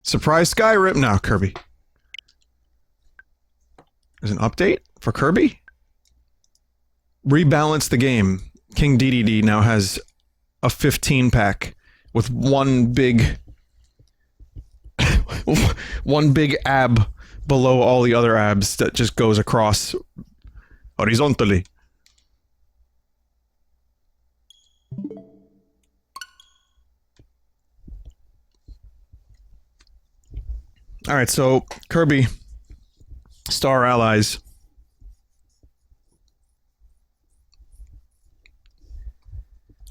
Surprise Skyrim! No, Kirby. There's an update for Kirby? Rebalance the game. King DDD now has a 15 pack with one big one big ab below all the other abs that just goes across horizontally. Alright, so Kirby Star Allies.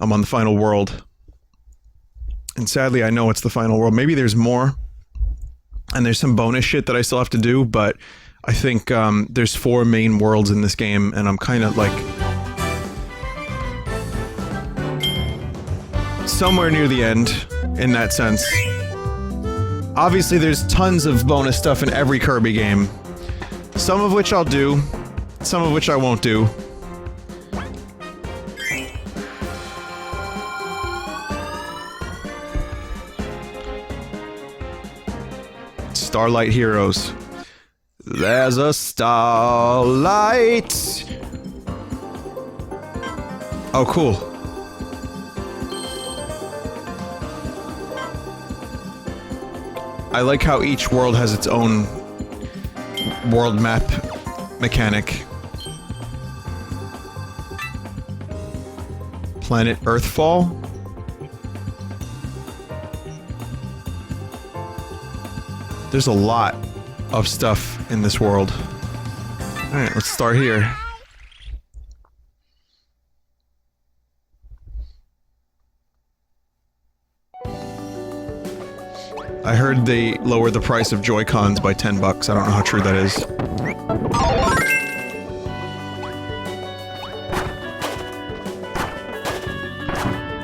I'm on the final world. And sadly, I know it's the final world. Maybe there's more. And there's some bonus shit that I still have to do, but I think there's 4 main worlds in this game, and I'm kind of like somewhere near the end, in that sense. Obviously, there's tons of bonus stuff in every Kirby game. Some of which I'll do, some of which I won't do. Starlight Heroes. There's a starlight. Oh, cool. I like how each world has its own world map mechanic. Planet Earthfall? There's a lot of stuff in this world. Alright, let's start here. I heard they lowered the price of Joy-Cons by $10. I don't know how true that is.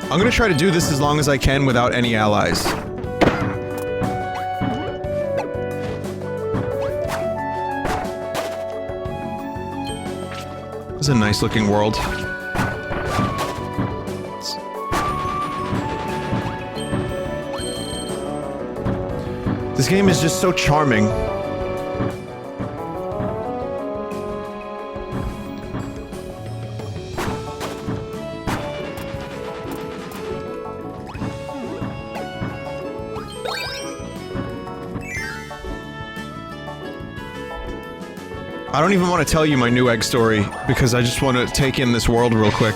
I'm gonna try to do this as long as I can without any allies. This is a nice looking world. This game is just so charming. I don't even want to tell you my new egg story, because I just want to take in this world real quick.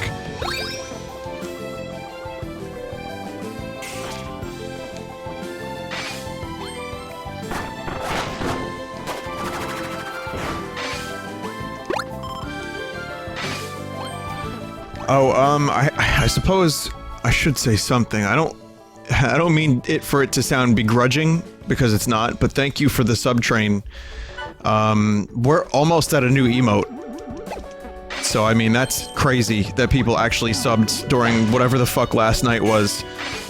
Oh, I suppose I should say something. I don't mean it for it to sound begrudging, because it's not, but thank you for the sub train. We're almost at a new emote. So, I mean, that's crazy that people actually subbed during whatever the fuck last night was.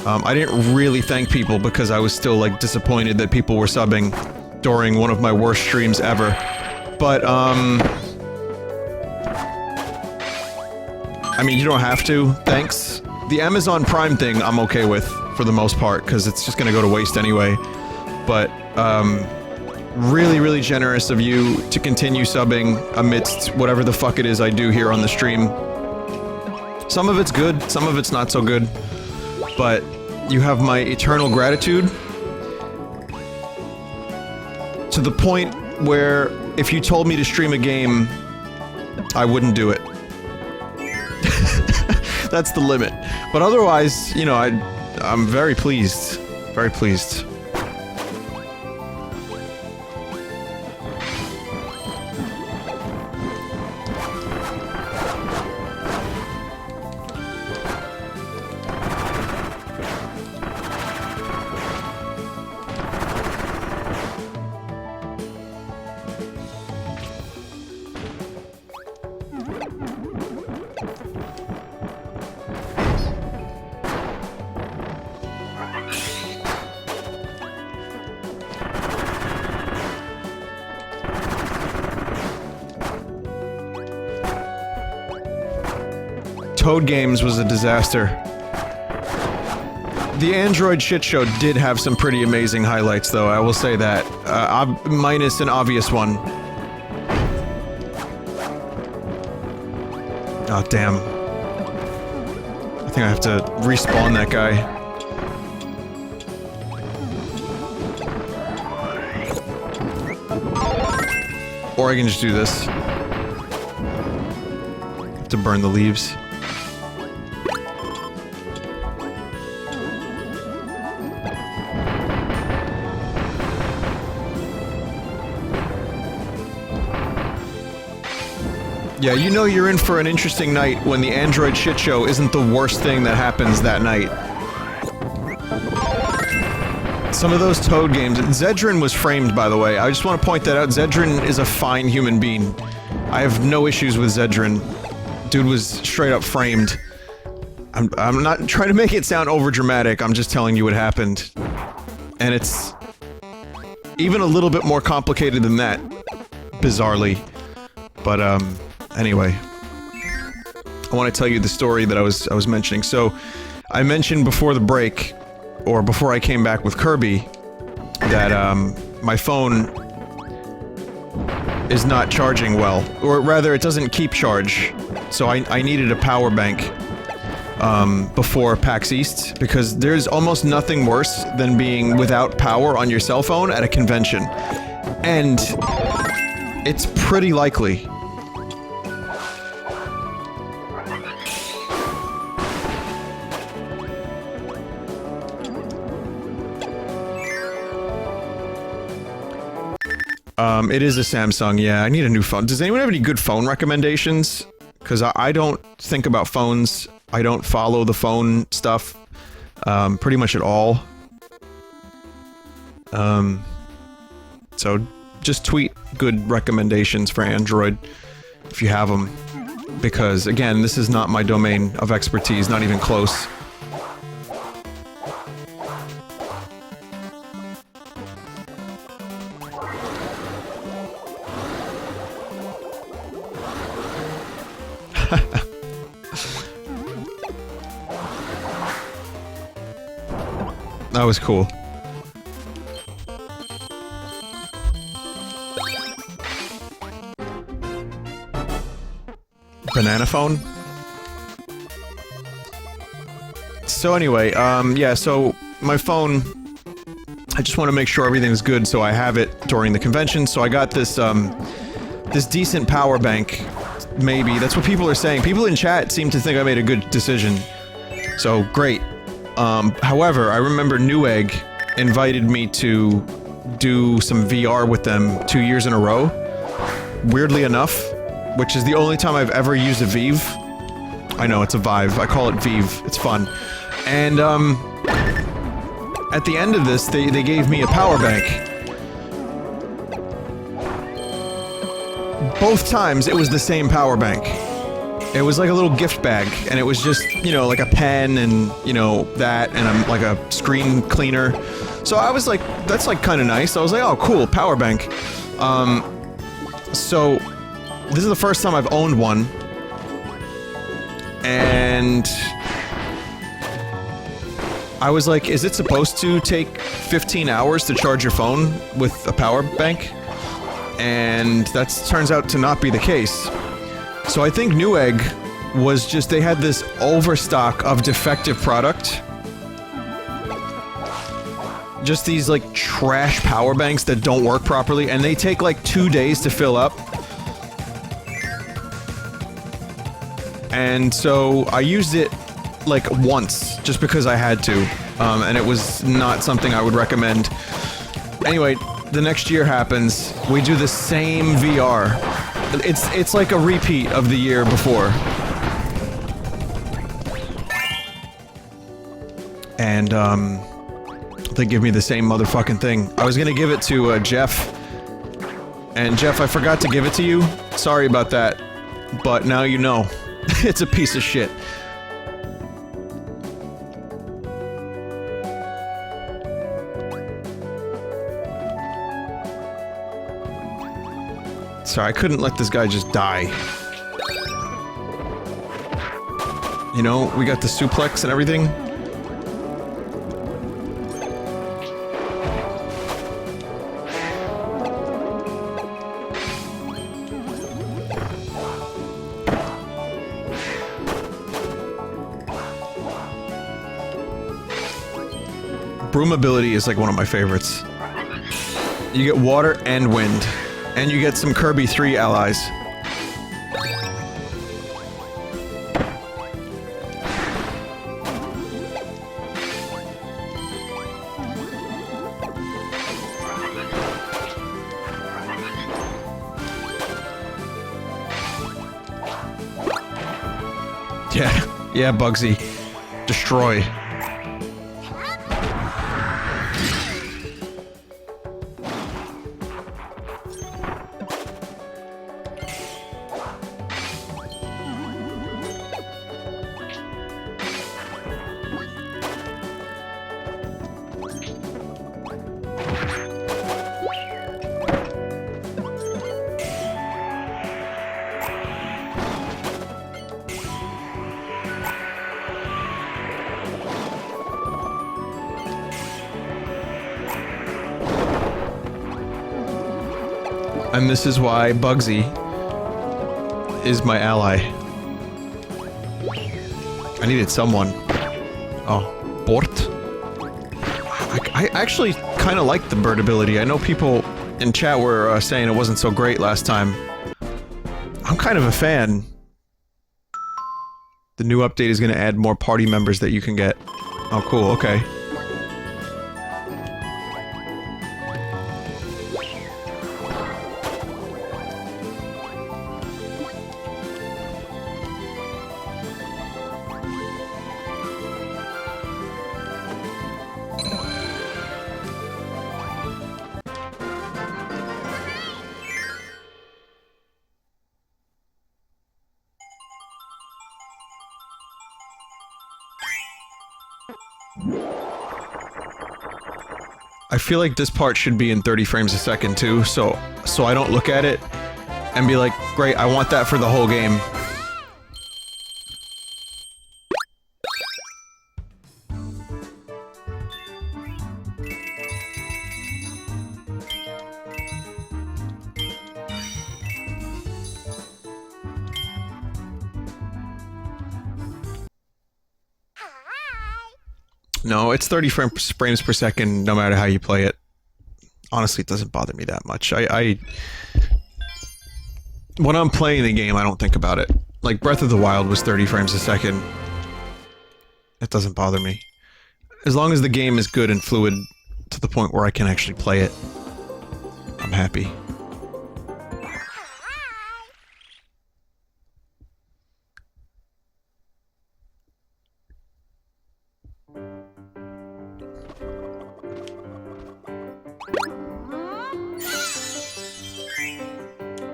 I didn't really thank people because I was still, like, disappointed that people were subbing during one of my worst streams ever. But, I mean, you don't have to. Thanks. The Amazon Prime thing I'm okay with, for the most part, because it's just gonna go to waste anyway. But, really, really generous of you to continue subbing amidst whatever the fuck it is I do here on the stream. Some of it's good, some of it's not so good, but you have my eternal gratitude. To the point where if you told me to stream a game, I wouldn't do it. That's the limit. But otherwise, you know, I'm very pleased. Very pleased. Toad Games was a disaster. The Android shit show did have some pretty amazing highlights, though, I will say that. Minus an obvious one. Oh, damn. I think I have to respawn that guy. Or I can just do this. Have to burn the leaves. Yeah, you know you're in for an interesting night when the Android shit show isn't the worst thing that happens that night. Some of those Toad games... Zedrin was framed, by the way. I just want to point that out. Zedrin is a fine human being. I have no issues with Zedrin. Dude was straight up framed. I'm not trying to make it sound overdramatic, I'm just telling you what happened. And it's... even a little bit more complicated than that. Bizarrely. But, anyway, I want to tell you the story that I was mentioning. So, I mentioned before the break, or before I came back with Kirby, that my phone is not charging well, or rather, it doesn't keep charge. So I needed a power bank before PAX East, because there's almost nothing worse than being without power on your cell phone at a convention, and it's pretty likely. It is a Samsung, yeah. I need a new phone. Does anyone have any good phone recommendations? Because I don't think about phones. I don't follow the phone stuff, pretty much at all. So just tweet good recommendations for Android, if you have them. Because, again, this is not my domain of expertise, not even close. That was cool. Banana phone? So anyway, yeah, so my phone, I just want to make sure everything's good so I have it during the convention, so I got this, this decent power bank. Maybe. That's what people are saying. People in chat seem to think I made a good decision. So, great. However, I remember Newegg invited me to do some VR with them 2 years in a row. Weirdly enough, which is the only time I've ever used a Vive. I know, it's a Vive. I call it Vive. It's fun. And, at the end of this, they gave me a power bank. Both times, it was the same power bank. It was like a little gift bag, and it was just, you know, like a pen and, you know, that, and like a screen cleaner. So I was like, that's like kind of nice. I was like, oh, cool, power bank. So, this is the first time I've owned one. And I was like, is it supposed to take 15 hours to charge your phone with a power bank? And that turns out to not be the case. So I think Newegg was just, they had this overstock of defective product. Just these like trash power banks that don't work properly, and they take like 2 days to fill up. And so I used it like once, just because I had to, and it was not something I would recommend. Anyway, the next year happens, we do the same VR. It's like a repeat of the year before. And, they give me the same motherfucking thing. I was gonna give it to, Jeff. And Jeff, I forgot to give it to you. Sorry about that. But now you know. It's a piece of shit. Sorry, I couldn't let this guy just die. You know, we got the suplex and everything. Broom ability is like one of my favorites. You get water and wind. And you get some Kirby 3 allies. Yeah, Bugsy. Destroy. And this is why Bugsy is my ally. I needed someone. Oh, Bort? I actually kind of like the bird ability. I know people in chat were saying it wasn't so great last time. I'm kind of a fan. The new update is going to add more party members that you can get. Oh, cool, okay. I feel like this part should be in 30 frames a second too, so I don't look at it and be like, great, I want that for the whole game. No, it's 30 frames per second no matter how you play it. Honestly, it doesn't bother me that much. When I'm playing the game, I don't think about it. Like, Breath of the Wild was 30 frames a second. It doesn't bother me. As long as the game is good and fluid to the point where I can actually play it, I'm happy.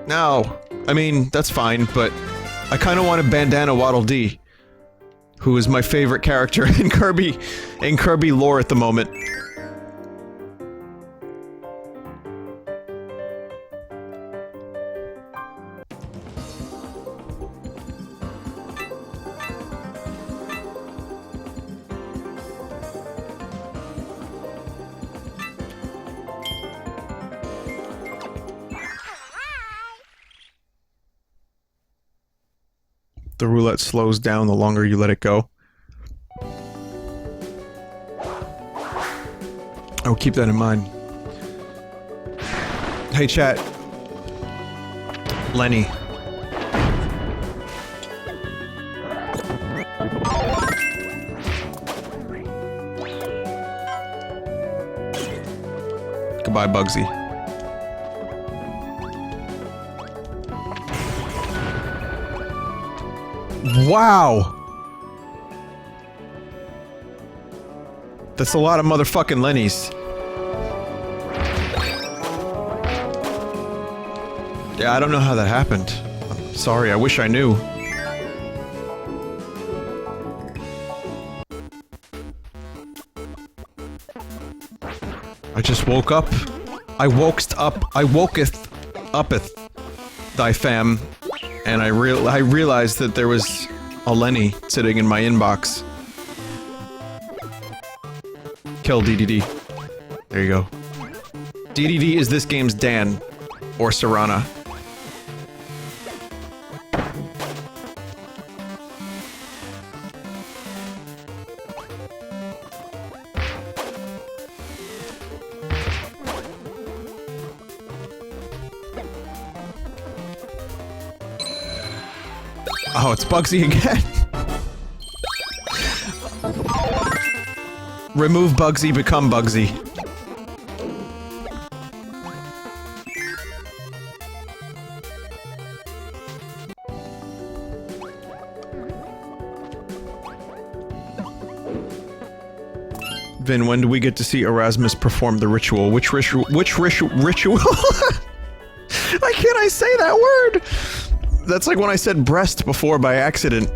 Now, I mean, that's fine, but I kind of want a Bandana Waddle Dee, who is my favorite character in Kirby lore at the moment. The roulette slows down the longer you let it go. I will keep that in mind. Hey chat. Lenny. Goodbye, Bugsy. Wow! That's a lot of motherfucking Lennies. Yeah, I don't know how that happened. I'm sorry, I wish I knew. I just woke up. I woketh uppeth thy fam. And I realized that there was a Lenny sitting in my inbox. Kill DDD. There you go. DDD is this game's Dan. Or Serana. Oh, it's Bugsy again. Remove Bugsy, become Bugsy. Vin, when do we get to see Erasmus perform the ritual? Which ritual? Ritual? Why can't I say that word? That's like when I said breast before by accident.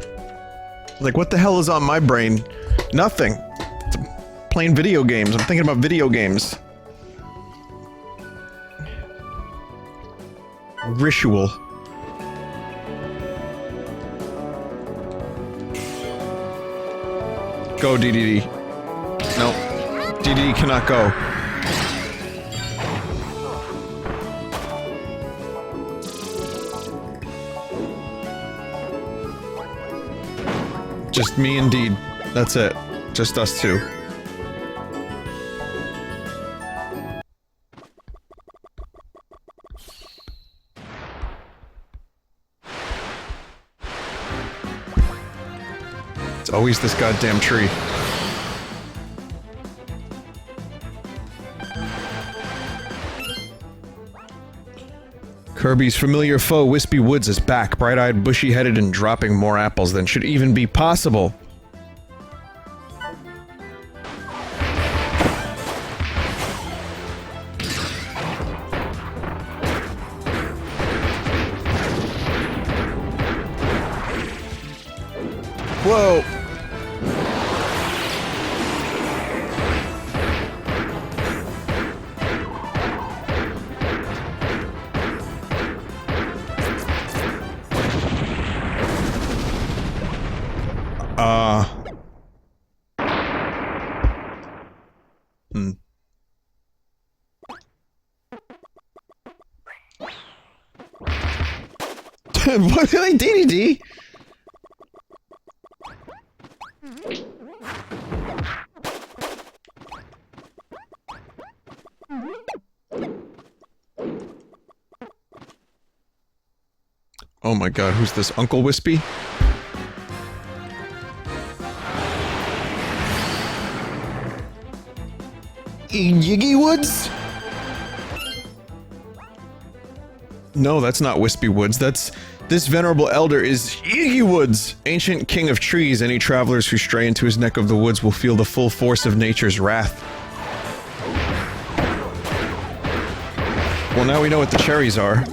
Like, what the hell is on my brain? Nothing. It's playing video games. I'm thinking about video games. Ritual. Go, DDD. No. DDD cannot go. Just me and Deed. That's it. Just us two. It's always this goddamn tree. Kirby's familiar foe, Wispy Woods, is back, bright-eyed, bushy-headed, and dropping more apples than should even be possible. Whoa! What are they, DDD? Oh my god, who's this? Uncle Wispy? Yiggy Woods? No, that's not Wispy Woods. This venerable elder is Yiggy Woods, ancient king of trees. Any travelers who stray into his neck of the woods will feel the full force of nature's wrath. Well, now we know what the cherries are.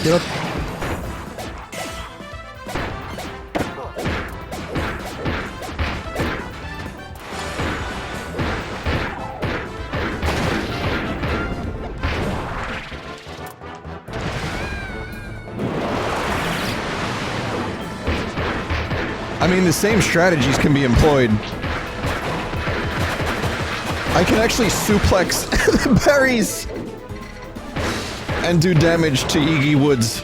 Yep. I mean, the same strategies can be employed. I can actually suplex the berries and do damage to Iggy Woods.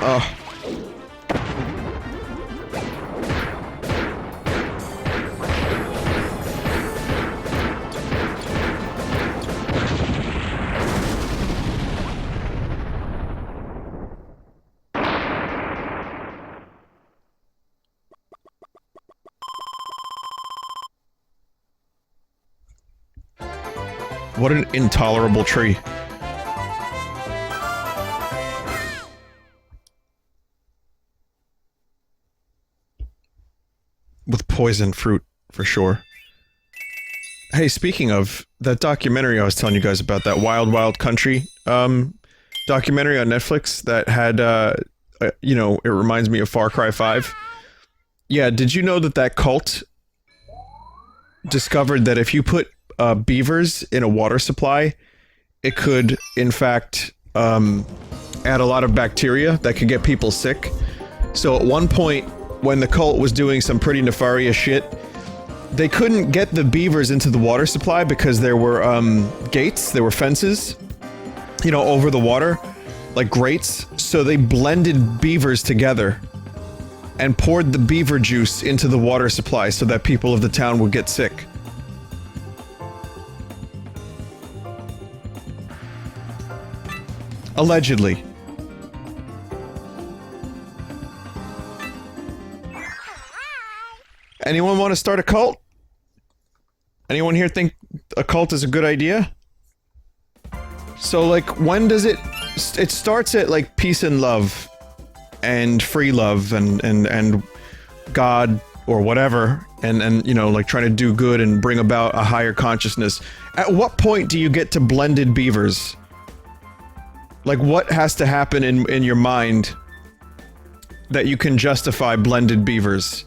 Oh. What an intolerable tree. With poison fruit, for sure. Hey, speaking of that documentary I was telling you guys about, that Wild Wild Country, documentary on Netflix that had, you know, it reminds me of Far Cry 5. Yeah, did you know that that cult discovered that if you put beavers in a water supply, it could, in fact, add a lot of bacteria that could get people sick. So at one point, when the cult was doing some pretty nefarious shit, they couldn't get the beavers into the water supply because there were, gates, there were fences, you know, over the water, like grates, so they blended beavers together and poured the beaver juice into the water supply so that people of the town would get sick. Allegedly. Anyone want to start a cult? Anyone here think a cult is a good idea? So, like, when does it... It starts at, like, peace and love. And free love, and God, or whatever. And, you know, like, trying to do good and bring about a higher consciousness. At what point do you get to blended beavers? Like, what has to happen in your mind that you can justify blended beavers?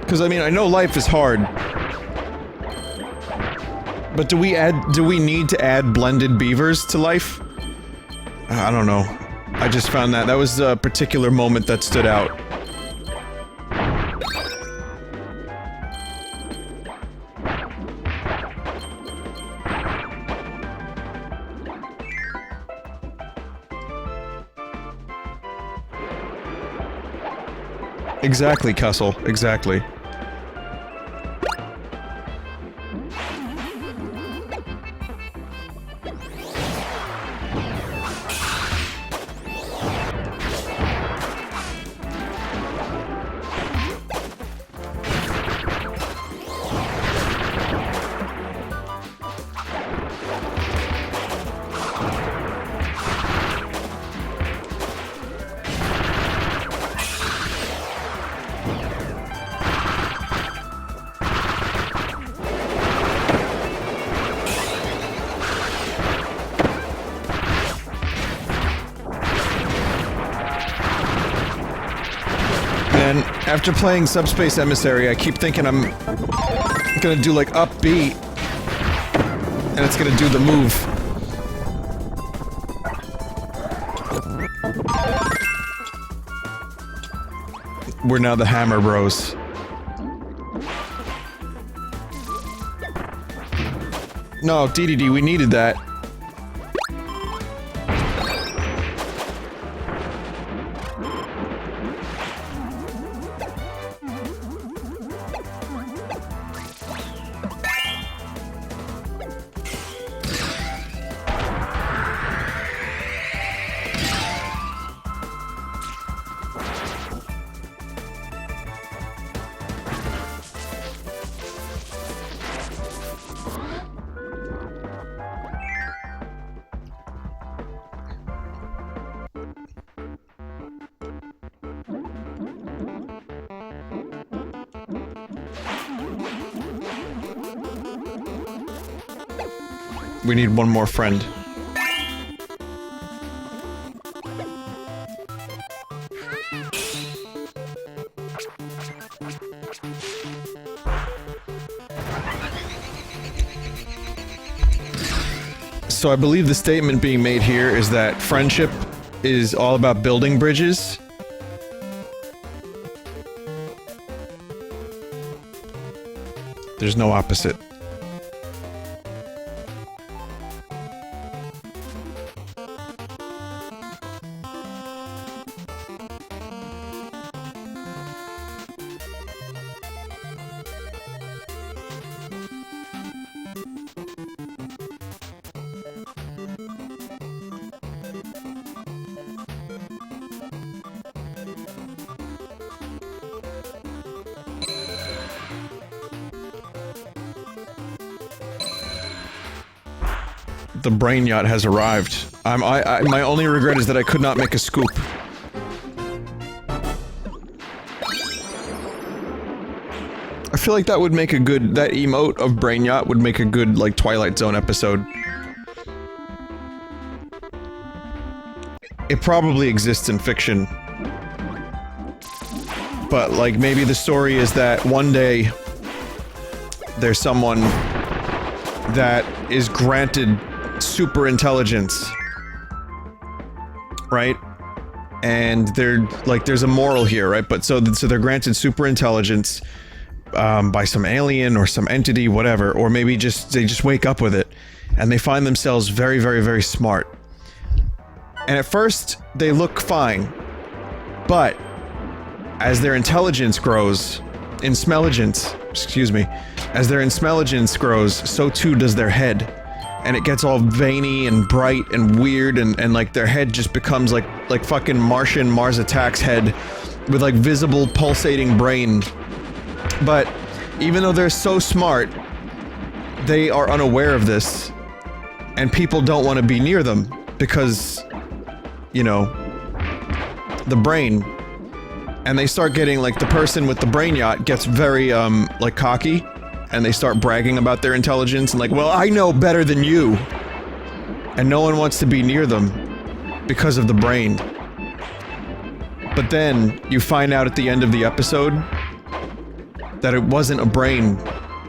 Because, I mean, I know life is hard. But do we need to add blended beavers to life? I don't know. I just found that was a particular moment that stood out. Exactly, Cussle. Exactly. And after playing Subspace Emissary, I keep thinking I'm gonna do like up B, and it's gonna do the move. We're now the Hammer Bros. No, DDD, we needed that. We need one more friend. So I believe the statement being made here is that friendship is all about building bridges. There's no opposite. The brain yacht has arrived. My only regret is that I could not make a scoop. I feel like that would make a good— that emote of brain yacht would make a good, like, Twilight Zone episode. It probably exists in fiction. But, like, maybe the story is that one day there's someone that is granted super intelligence, right? And they're like, there's a moral here, right? But so they're granted super intelligence, by some alien or some entity, whatever, or maybe they just wake up with it, and they find themselves very, very, very smart. And at first, they look fine, but as their intelligence grows, excuse me, as their intelligence grows, so too does their head. And it gets all veiny and bright and weird, and like their head just becomes like fucking Martian Mars Attacks head with like visible pulsating brain. But even though they're so smart, they are unaware of this, and people don't want to be near them because, you know, the brain. And they start getting, like, the person with the brain yacht gets very, like, cocky, and they start bragging about their intelligence, and like, well, I know better than you! And no one wants to be near them because of the brain. But then, you find out at the end of the episode that it wasn't a brain.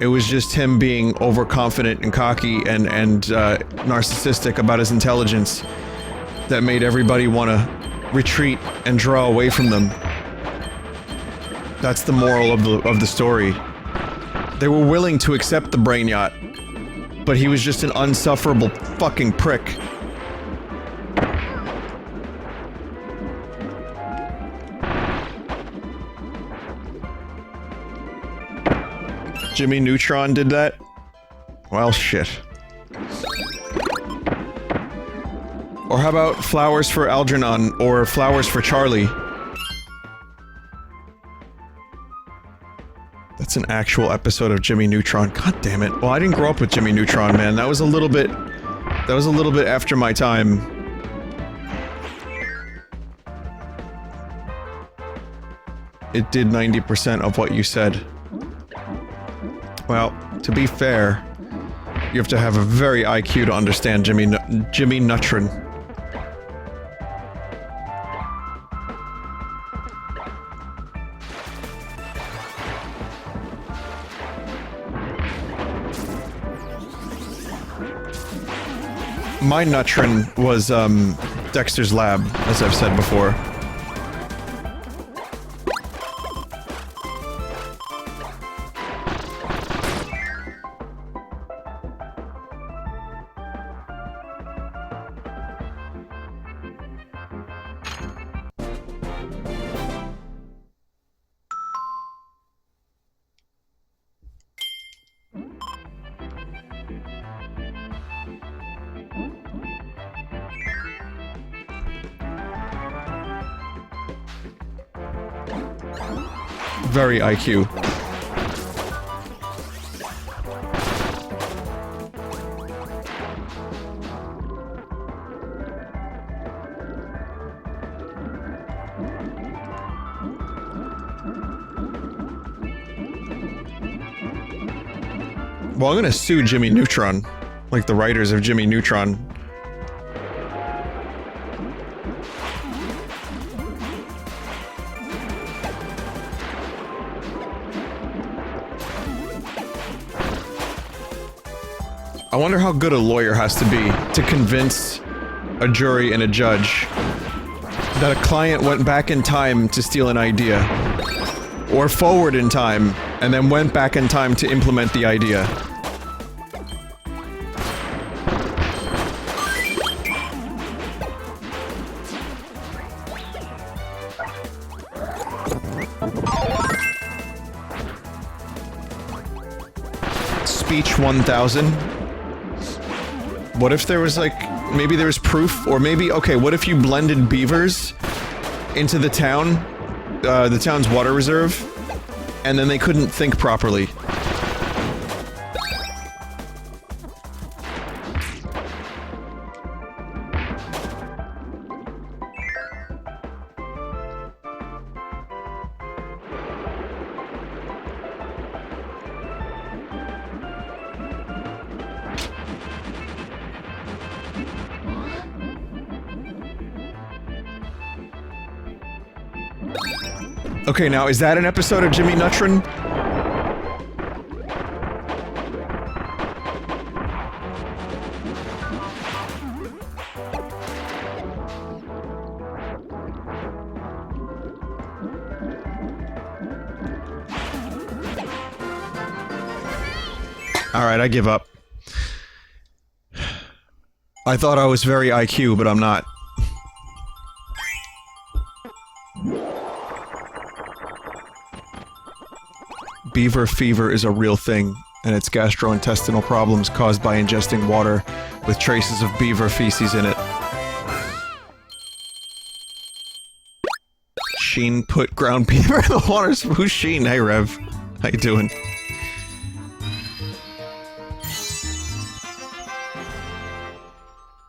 It was just him being overconfident and cocky and narcissistic about his intelligence that made everybody want to retreat and draw away from them. That's the moral of the story. They were willing to accept the brain yacht, but he was just an unsufferable fucking prick. Jimmy Neutron did that? Well, shit. Or how about Flowers for Algernon or Flowers for Charlie? That's an actual episode of Jimmy Neutron. God damn it. Well, I didn't grow up with Jimmy Neutron, man. That was a little bit after my time. It did 90% of what you said. Well, to be fair, you have to have a very IQ to understand Jimmy Neutron. My Neutron was, Dexter's Lab, as I've said before. Very IQ. Well, I'm gonna sue Jimmy Neutron, like the writers of Jimmy Neutron. I wonder how good a lawyer has to be to convince a jury and a judge that a client went back in time to steal an idea, or forward in time and then went back in time to implement the idea. Speech 1000. What if there was like, maybe there was proof, or maybe, okay, what if you blended beavers into the town's water reserve, and then they couldn't think properly? Okay, now, is that an episode of Jimmy Neutron? Alright, I give up. I thought I was very IQ, but I'm not. Beaver fever is a real thing, and it's gastrointestinal problems caused by ingesting water with traces of beaver feces in it. Sheen put ground beaver in the water. Who's Sheen? Hey, Rev. How you doing?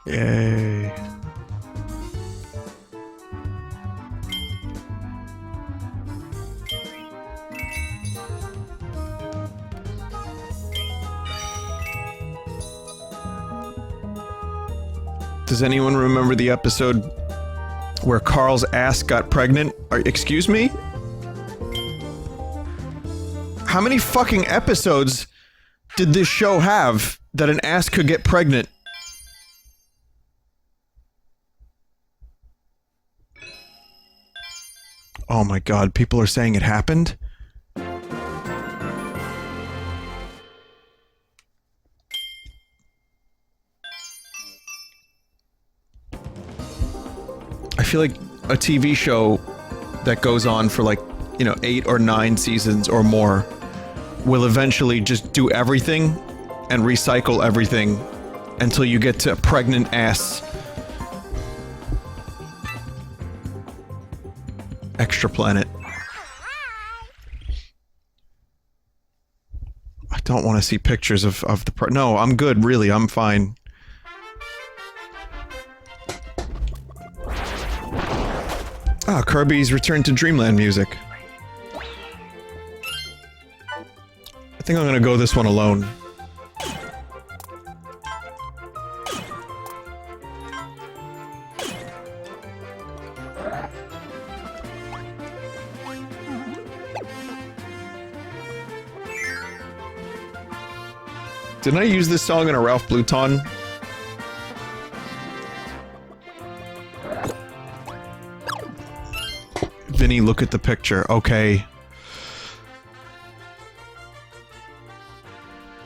Yay. Does anyone remember the episode where Carl's ass got pregnant? Excuse me? How many fucking episodes did this show have that an ass could get pregnant? Oh my god, people are saying it happened? I feel like a TV show that goes on for like, you know, 8 or 9 seasons or more will eventually just do everything and recycle everything until you get to a pregnant ass. Extra planet. I don't want to see pictures of the no, I'm good, really, I'm fine. Ah, Kirby's Return to Dreamland music. I think I'm gonna go this one alone. Didn't I use this song in a Ralph Bluton? Vinny, look at the picture. Okay.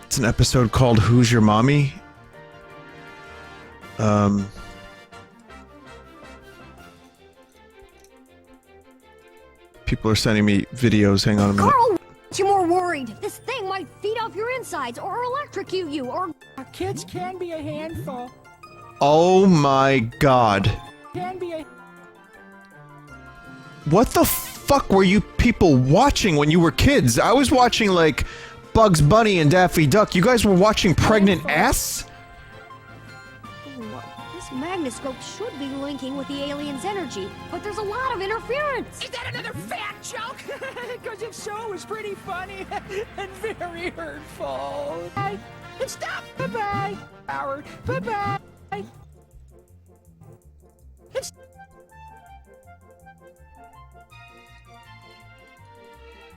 It's an episode called Who's Your Mommy? People are sending me videos. Hang on a minute. Carl, you're more worried. This thing might feed off your insides or electrocute you or... Kids can be a handful. Oh my god. Can be a... What the fuck were you people watching when you were kids? I was watching, like, Bugs Bunny and Daffy Duck. You guys were watching Pregnant Ass? This magnoscope should be linking with the alien's energy, but there's a lot of interference. Is that another fat joke? Because if so, it's pretty funny and very hurtful. Bye. And stop. Bye-bye. Howard. Bye-bye.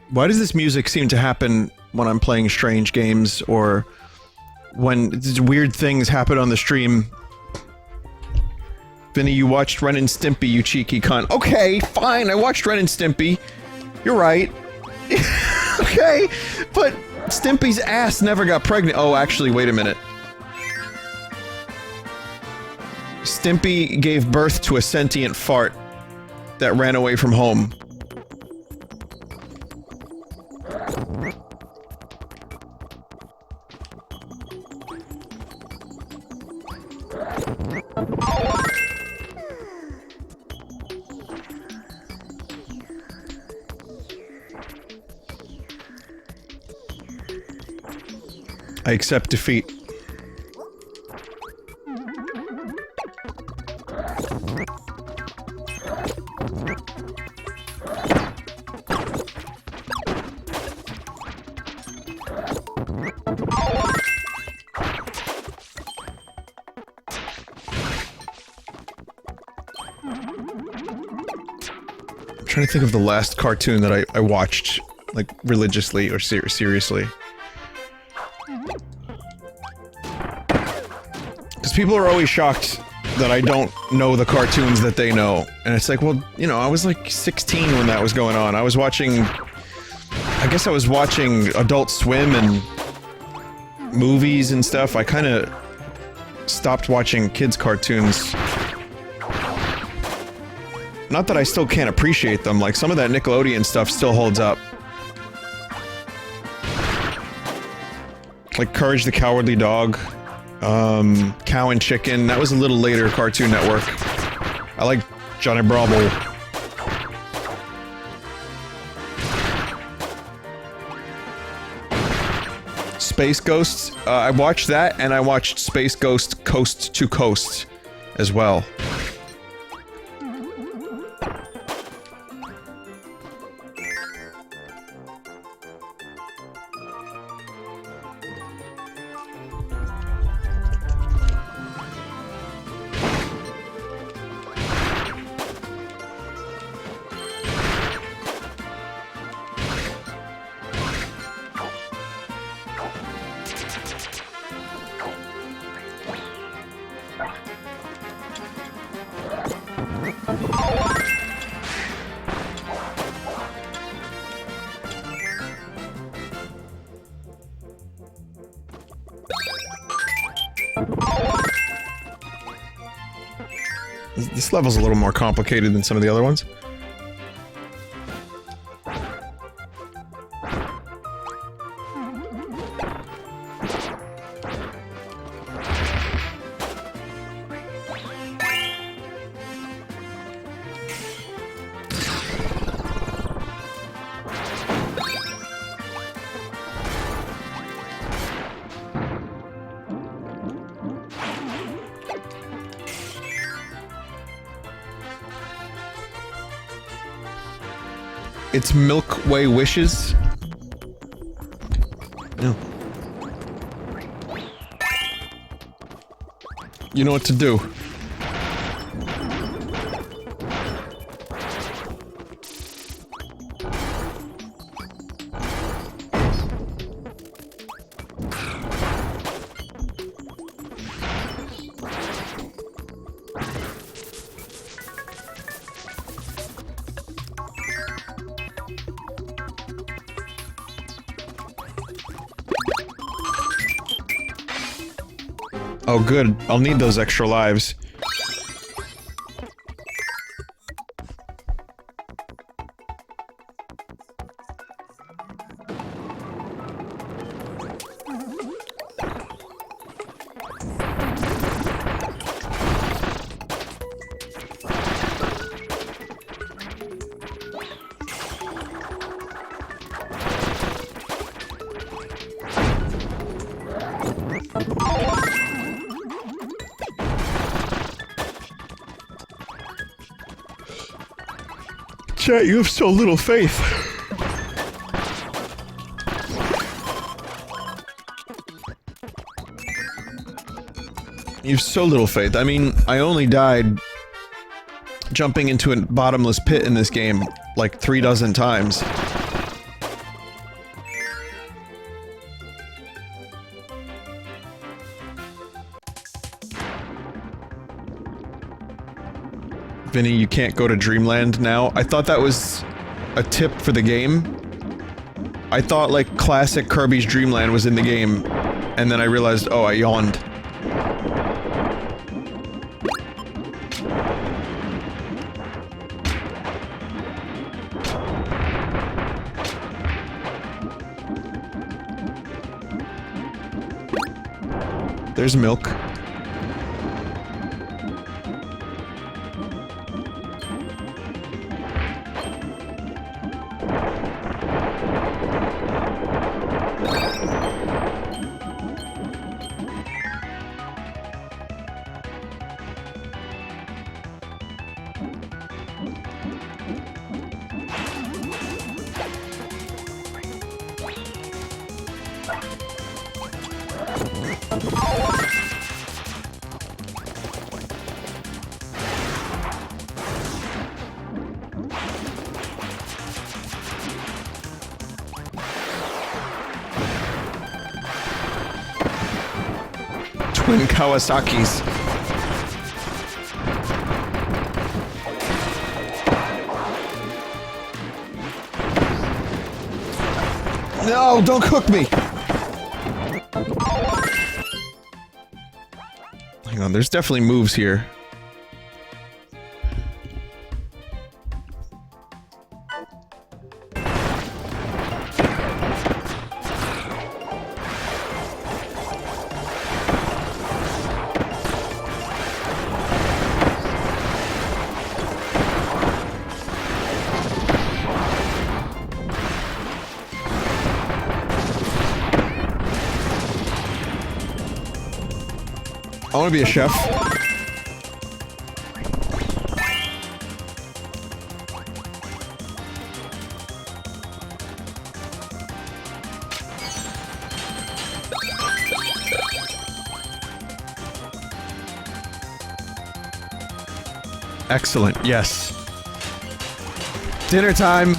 Why does this music seem to happen when I'm playing strange games, or when weird things happen on the stream? Vinny, you watched Ren and Stimpy, you cheeky cunt. Okay, fine, I watched Ren and Stimpy. You're right. Okay, but Stimpy's ass never got pregnant. Oh, actually, wait a minute. Stimpy gave birth to a sentient fart that ran away from home. I accept defeat. I'm trying to think of the last cartoon that I watched, like, religiously or seriously. Because people are always shocked that I don't know the cartoons that they know. And it's like, well, you know, I was like 16 when that was going on. I was watching... I guess I was watching Adult Swim and movies and stuff, I kind of stopped watching kids' cartoons. Not that I still can't appreciate them, like some of that Nickelodeon stuff still holds up. Like Courage the Cowardly Dog, Cow and Chicken, that was a little later Cartoon Network. I like Johnny Bravo. Space Ghosts, I watched that, and I watched Space Ghost Coast to Coast as well. This level's a little more complicated than some of the other ones. It's Milkway Wishes. No. You know what to do. Oh good, I'll need those extra lives. Chat, you have so little faith. You have so little faith. I mean, I only died jumping into a bottomless pit in this game like 36 times. Vinny, you can't go to Dreamland now. I thought that was a tip for the game. I thought, like, classic Kirby's Dream Land was in the game, and then I realized, oh, I yawned. There's milk. Twin Kawasaki's. No, don't cook me! Hang on, there's definitely moves here. I want to be a chef. Excellent, yes. Dinner time.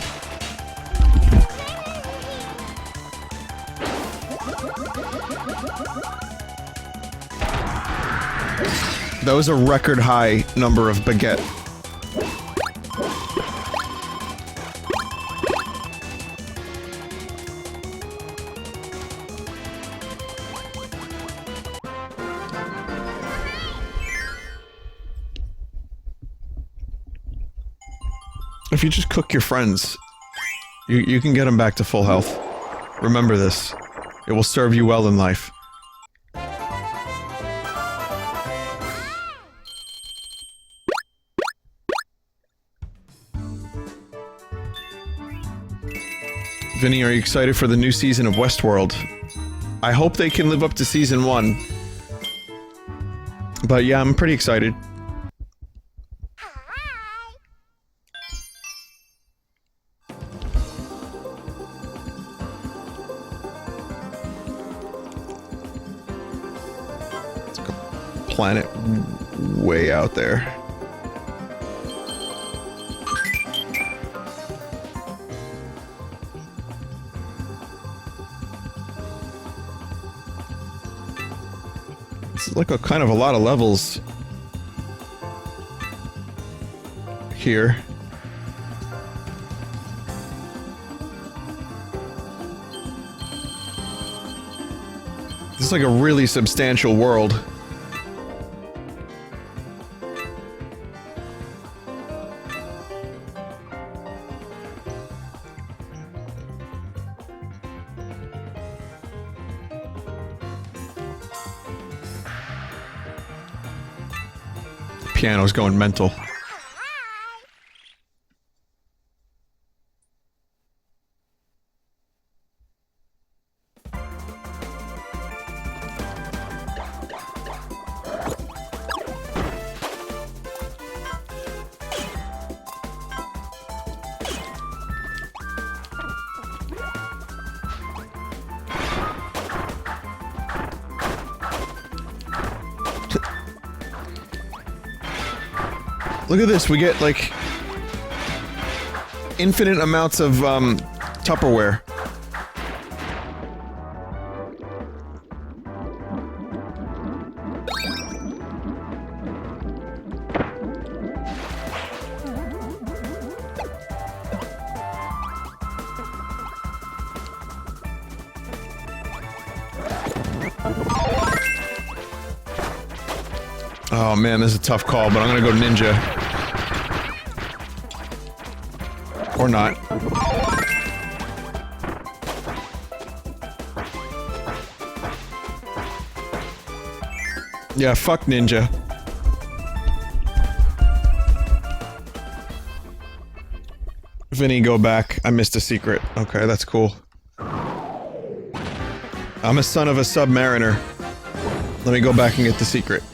That was a record high number of baguette. If you just cook your friends, you can get them back to full health. Remember this. It will serve you well in life. Vinny, are you excited for the new season of Westworld? I hope they can live up to season 1. But yeah, I'm pretty excited. It's like a planet way out there. It's like a kind of a lot of levels here. This is like a really substantial world. Piano's going mental. Look at this, we get, like, infinite amounts of, Tupperware. Oh man, this is a tough call, but I'm gonna go ninja. Or not. Yeah, fuck ninja. Vinny, go back. I missed a secret. Okay, that's cool. I'm a son of a submariner. Let me go back and get the secret.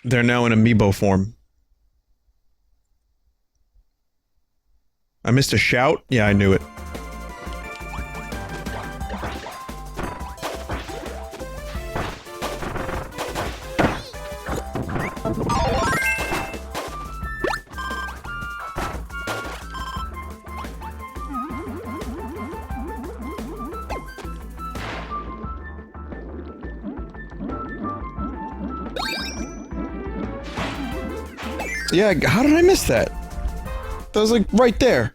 They're now in amiibo form. I missed a shout? Yeah, I knew it. Yeah, how did I miss that? That was like right there.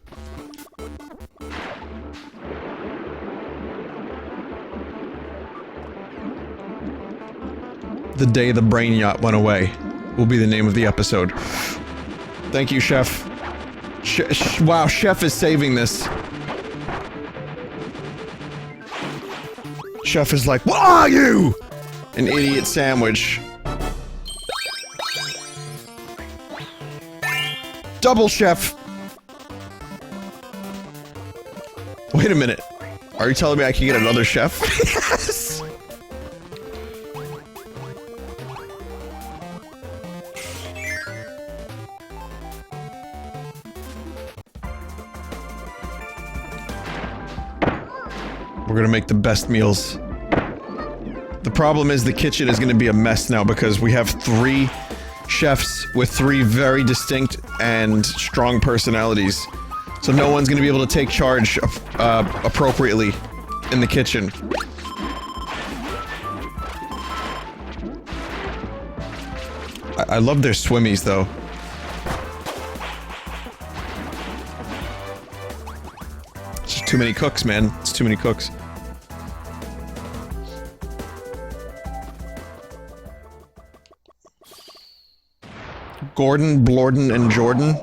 The Day the Brain Yacht Went Away will be the name of the episode. Thank you, Chef. Wow, Chef is saving this. Chef is like, what are you? An idiot sandwich. Double Chef! Wait a minute. Are you telling me I can get another chef? Yes! We're gonna make the best meals. The problem is the kitchen is gonna be a mess now because we have 3 chefs with 3 very distinct and strong personalities. So no one's gonna be able to take charge appropriately in the kitchen. I love their swimmies though. It's just too many cooks, man. It's too many cooks. Gordon, Blorden, and Jordan.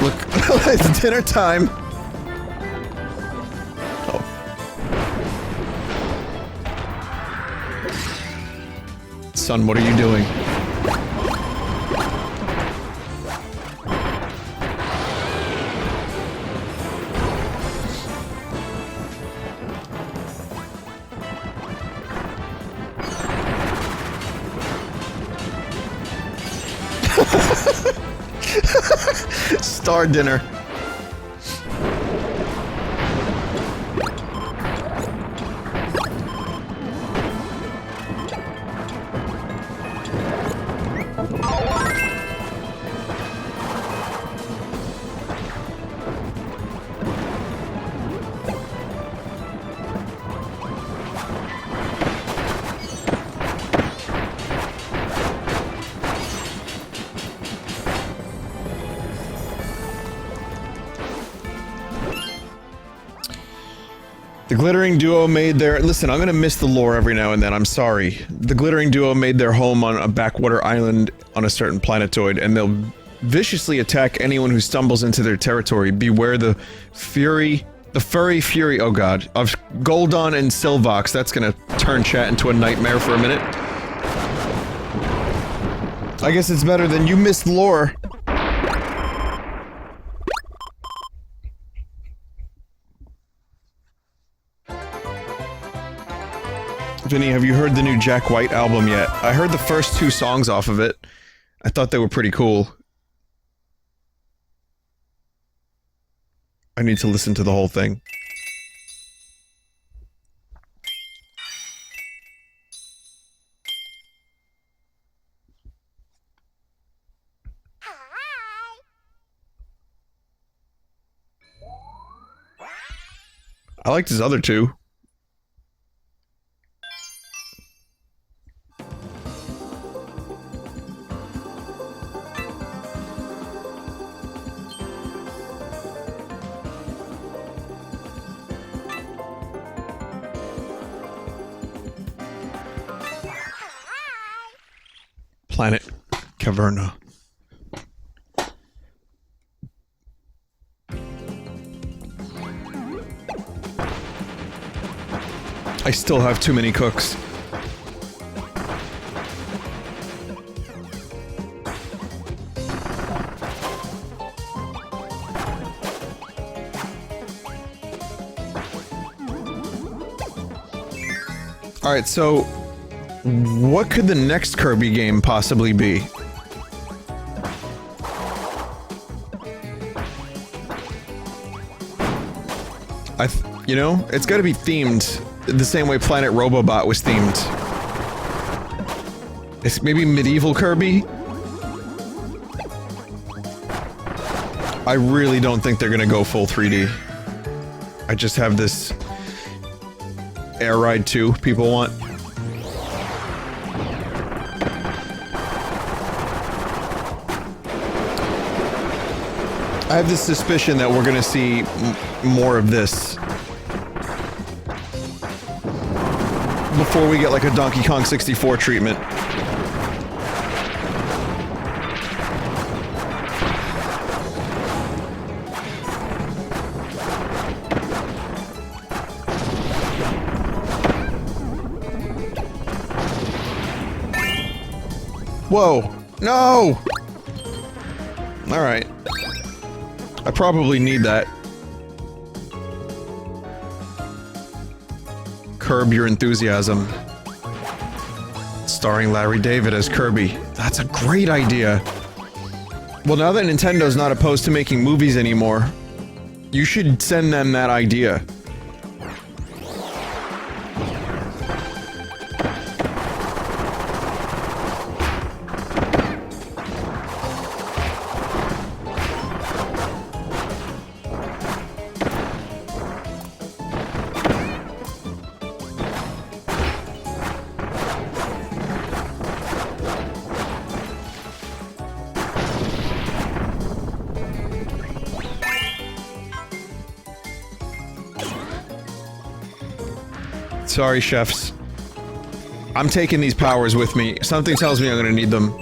Look, it's dinner time. Oh. Son, what are you doing? Star dinner. The Glittering Duo made their— listen, I'm gonna miss the lore every now and then, I'm sorry. The Glittering Duo made their home on a backwater island on a certain planetoid, and they'll viciously attack anyone who stumbles into their territory. Beware the furry, oh god, of Goldon and Silvox. That's gonna turn chat into a nightmare for a minute. I guess it's better than you missed lore. Vinny, have you heard the new Jack White album yet? I heard the first 2 songs off of it. I thought they were pretty cool. I need to listen to the whole thing. I liked his other 2. Planet Caverna. I still have too many cooks. Alright, so what could the next Kirby game possibly be? You know, it's gotta be themed the same way Planet Robobot was themed. It's maybe medieval Kirby? I really don't think they're gonna go full 3D. I just have this Air Ride 2 people want. I have this suspicion that we're gonna see more of this before we get like a Donkey Kong 64 treatment. Whoa! No! Alright. I probably need that. Curb Your Enthusiasm. Starring Larry David as Kirby. That's a great idea! Well, now that Nintendo's not opposed to making movies anymore, you should send them that idea. Sorry, chefs. I'm taking these powers with me. Something tells me I'm gonna need them.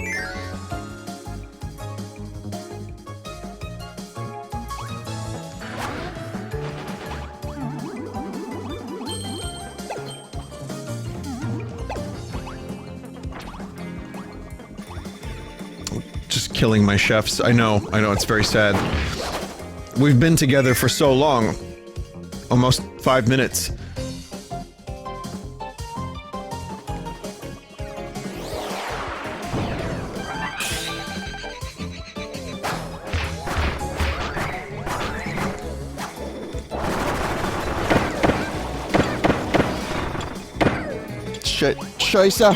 Just killing my chefs. I know, it's very sad. We've been together for so long. Almost 5 minutes. Scheiße.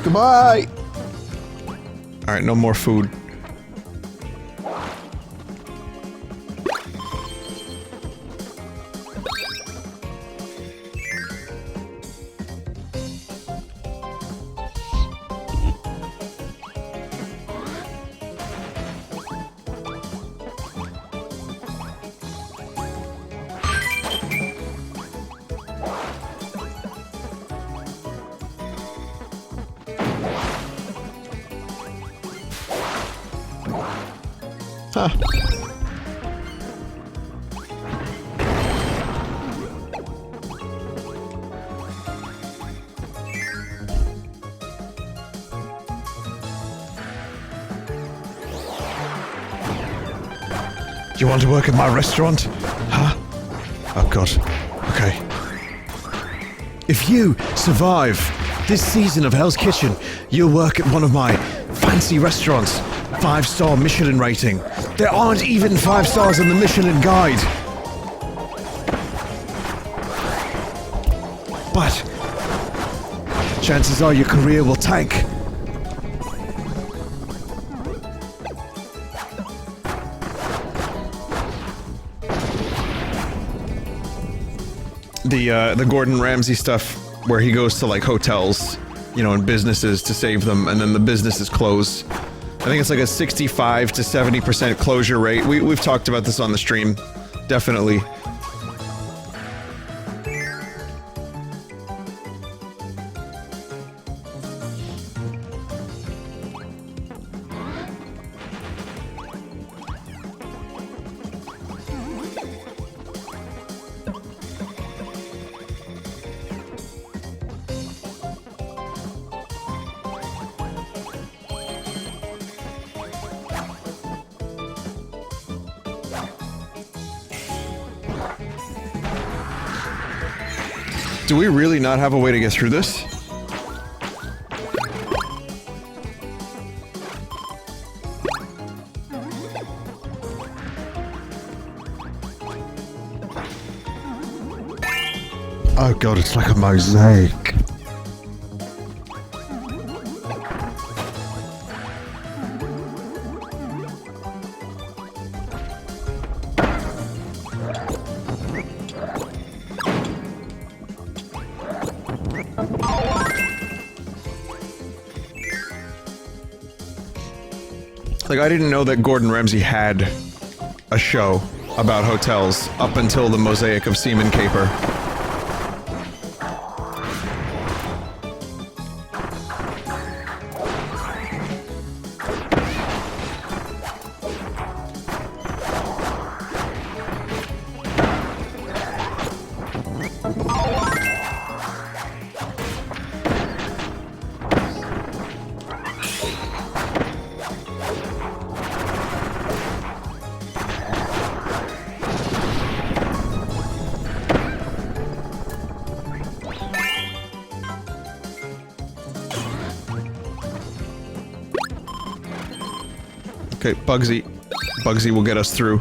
Goodbye. All right, no more food. Huh. Do you want to work at my restaurant? Huh? Oh god. Okay. If you survive this season of Hell's Kitchen, you'll work at one of my fancy restaurants. 5-star Michelin rating. There aren't even 5 stars on the Michelin Guide. But chances are your career will tank. The Gordon Ramsay stuff where he goes to like hotels, you know, and businesses to save them, and then the businesses close. I think it's like a 65 to 70% closure rate. We've talked about this on the stream. Definitely. Do we really not have a way to get through this? Oh god, it's like a mosaic. Like, I didn't know that Gordon Ramsay had a show about hotels up until the Mosaic of Seaman Caper. Okay, Bugsy. Bugsy will get us through.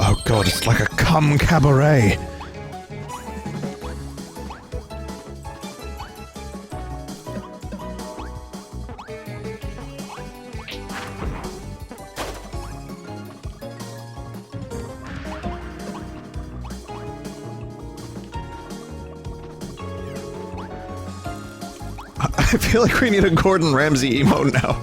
Oh god, it's like a cum cabaret. I feel like we need a Gordon Ramsay emote now.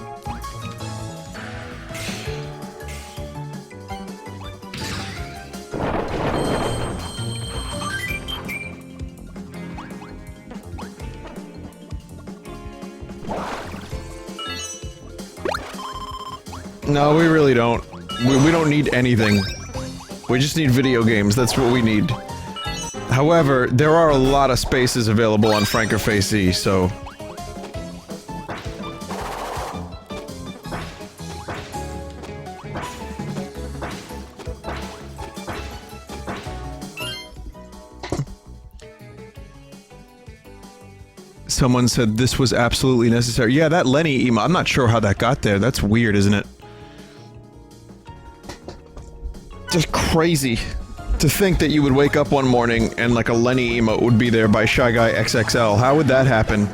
No, we really don't. We don't need anything. We just need video games, that's what we need. However, there are a lot of spaces available on Frankerface, so... Someone said this was absolutely necessary. Yeah, that Lenny email, I'm not sure how that got there. That's weird, isn't it? Just crazy to think that you would wake up one morning and like a Lenny emote would be there by Shy Guy XXL. How would that happen?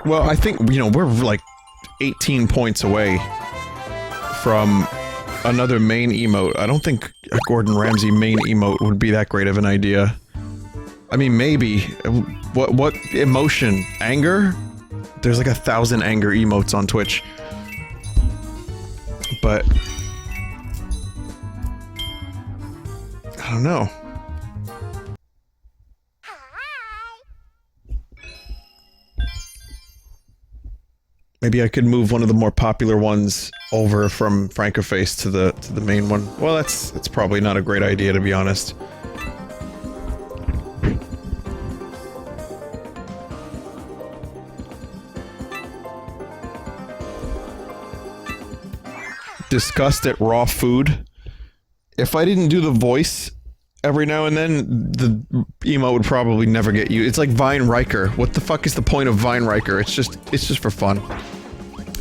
Well, I think, you know, we're like 18 points away from another main emote. I don't think a Gordon Ramsay main emote would be that great of an idea. I mean, maybe. What emotion? Anger? There's like 1,000 anger emotes on Twitch. But... I don't know. Maybe I could move one of the more popular ones over from Frankerface to the main one. Well, that's probably not a great idea, to be honest. Disgust at raw food. If I didn't do the voice every now and then, the emo would probably never get you. It's like Vine Riker. What the fuck is the point of Vine Riker? It's just for fun.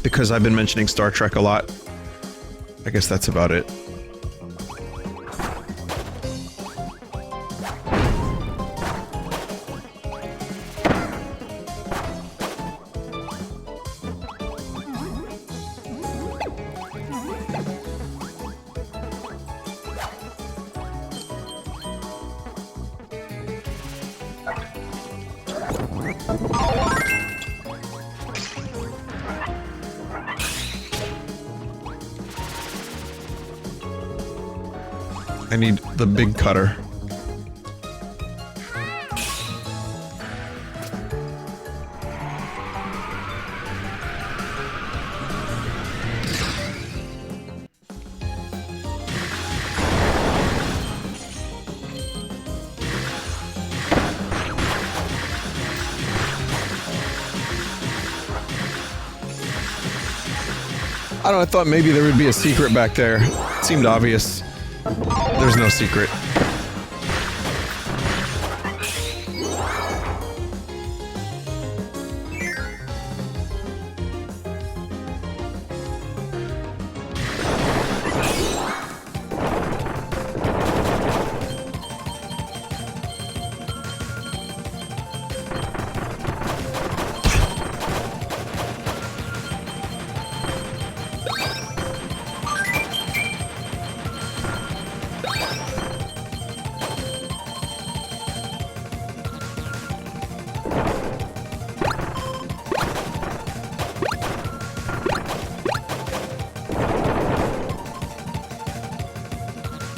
Because I've been mentioning Star Trek a lot. I guess that's about it. I need the big cutter. don't know, I thought maybe there would be a secret back there. It seemed obvious. There's no secret.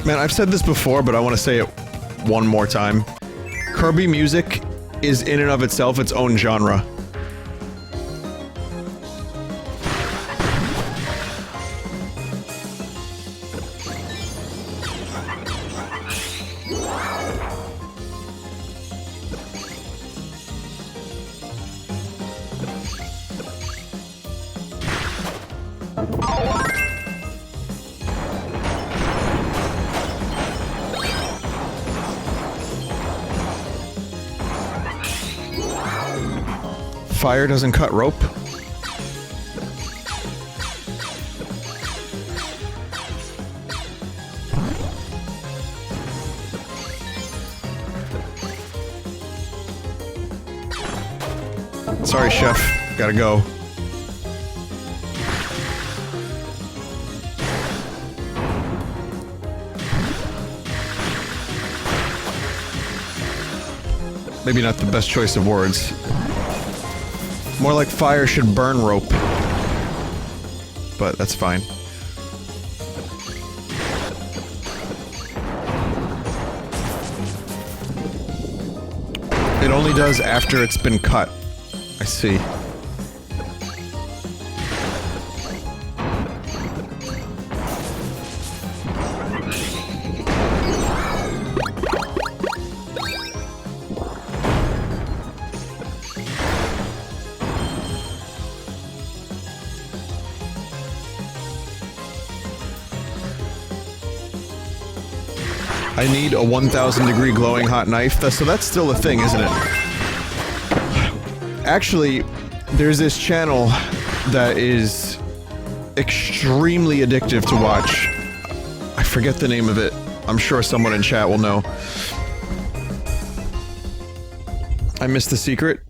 Man, I've said this before, but I want to say it one more time. Kirby music is in and of itself its own genre. Fire doesn't cut rope. Sorry, chef. Gotta go. Maybe not the best choice of words. More like fire should burn rope. But that's fine. It only does after it's been cut. I see. I need a 1000 degree glowing hot knife. So that's still a thing, isn't it? Actually, there's this channel that is extremely addictive to watch. I forget the name of it. I'm sure someone in chat will know. I missed the secret.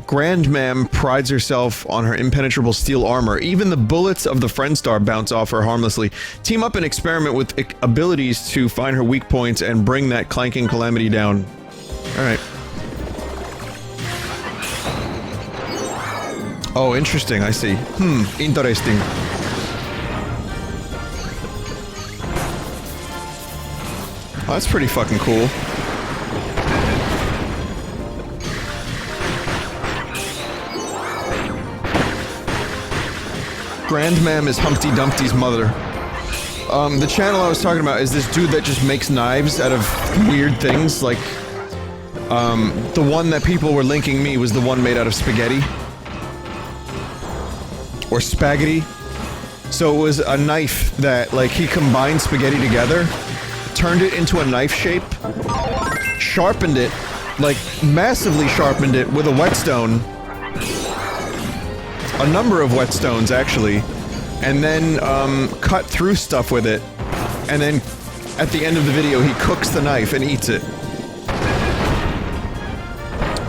Grandmam prides herself on her impenetrable steel armor. Even the bullets of the friend star bounce off her harmlessly. Team up and experiment with abilities to find her weak points and bring that clanking calamity down. Alright. Oh, interesting, I see. Interesting. Oh, that's pretty fucking cool. Grandmam is Humpty Dumpty's mother. The channel I was talking about is this dude that just makes knives out of weird things, like, the one that people were linking me was the one made out of spaghetti. Or spaghetti. So it was a knife that, like, he combined spaghetti together, turned it into a knife shape, sharpened it, like, massively sharpened it with a whetstone. A number of whetstones, actually, and then, cut through stuff with it, and then, at the end of the video, he cooks the knife and eats it.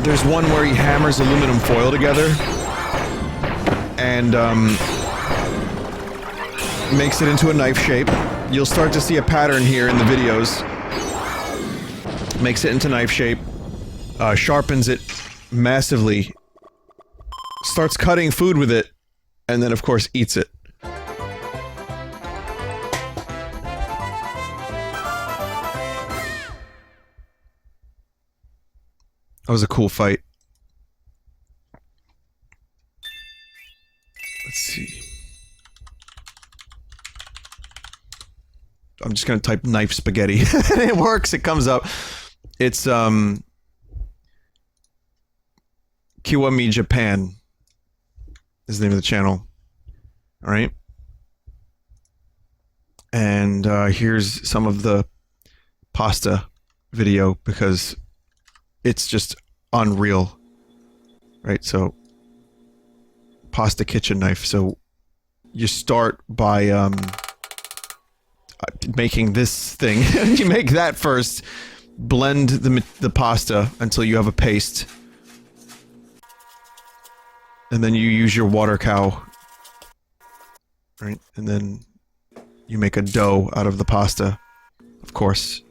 There's one where he hammers aluminum foil together, and, makes it into a knife shape. You'll start to see a pattern here in the videos. Makes it into knife shape, sharpens it massively, starts cutting food with it, and then of course eats it. That was a cool fight. Let's see. I'm just gonna type knife spaghetti. It works, it comes up. It's, Kiwami Japan is the name of the channel. Alright? And, here's some of the pasta video, because it's just unreal. Right, so... pasta kitchen knife. So, you start by, making this thing. You make that first. Blend the pasta until you have a paste. And then you use your water cow. Right? And then you make a dough out of the pasta. Of course.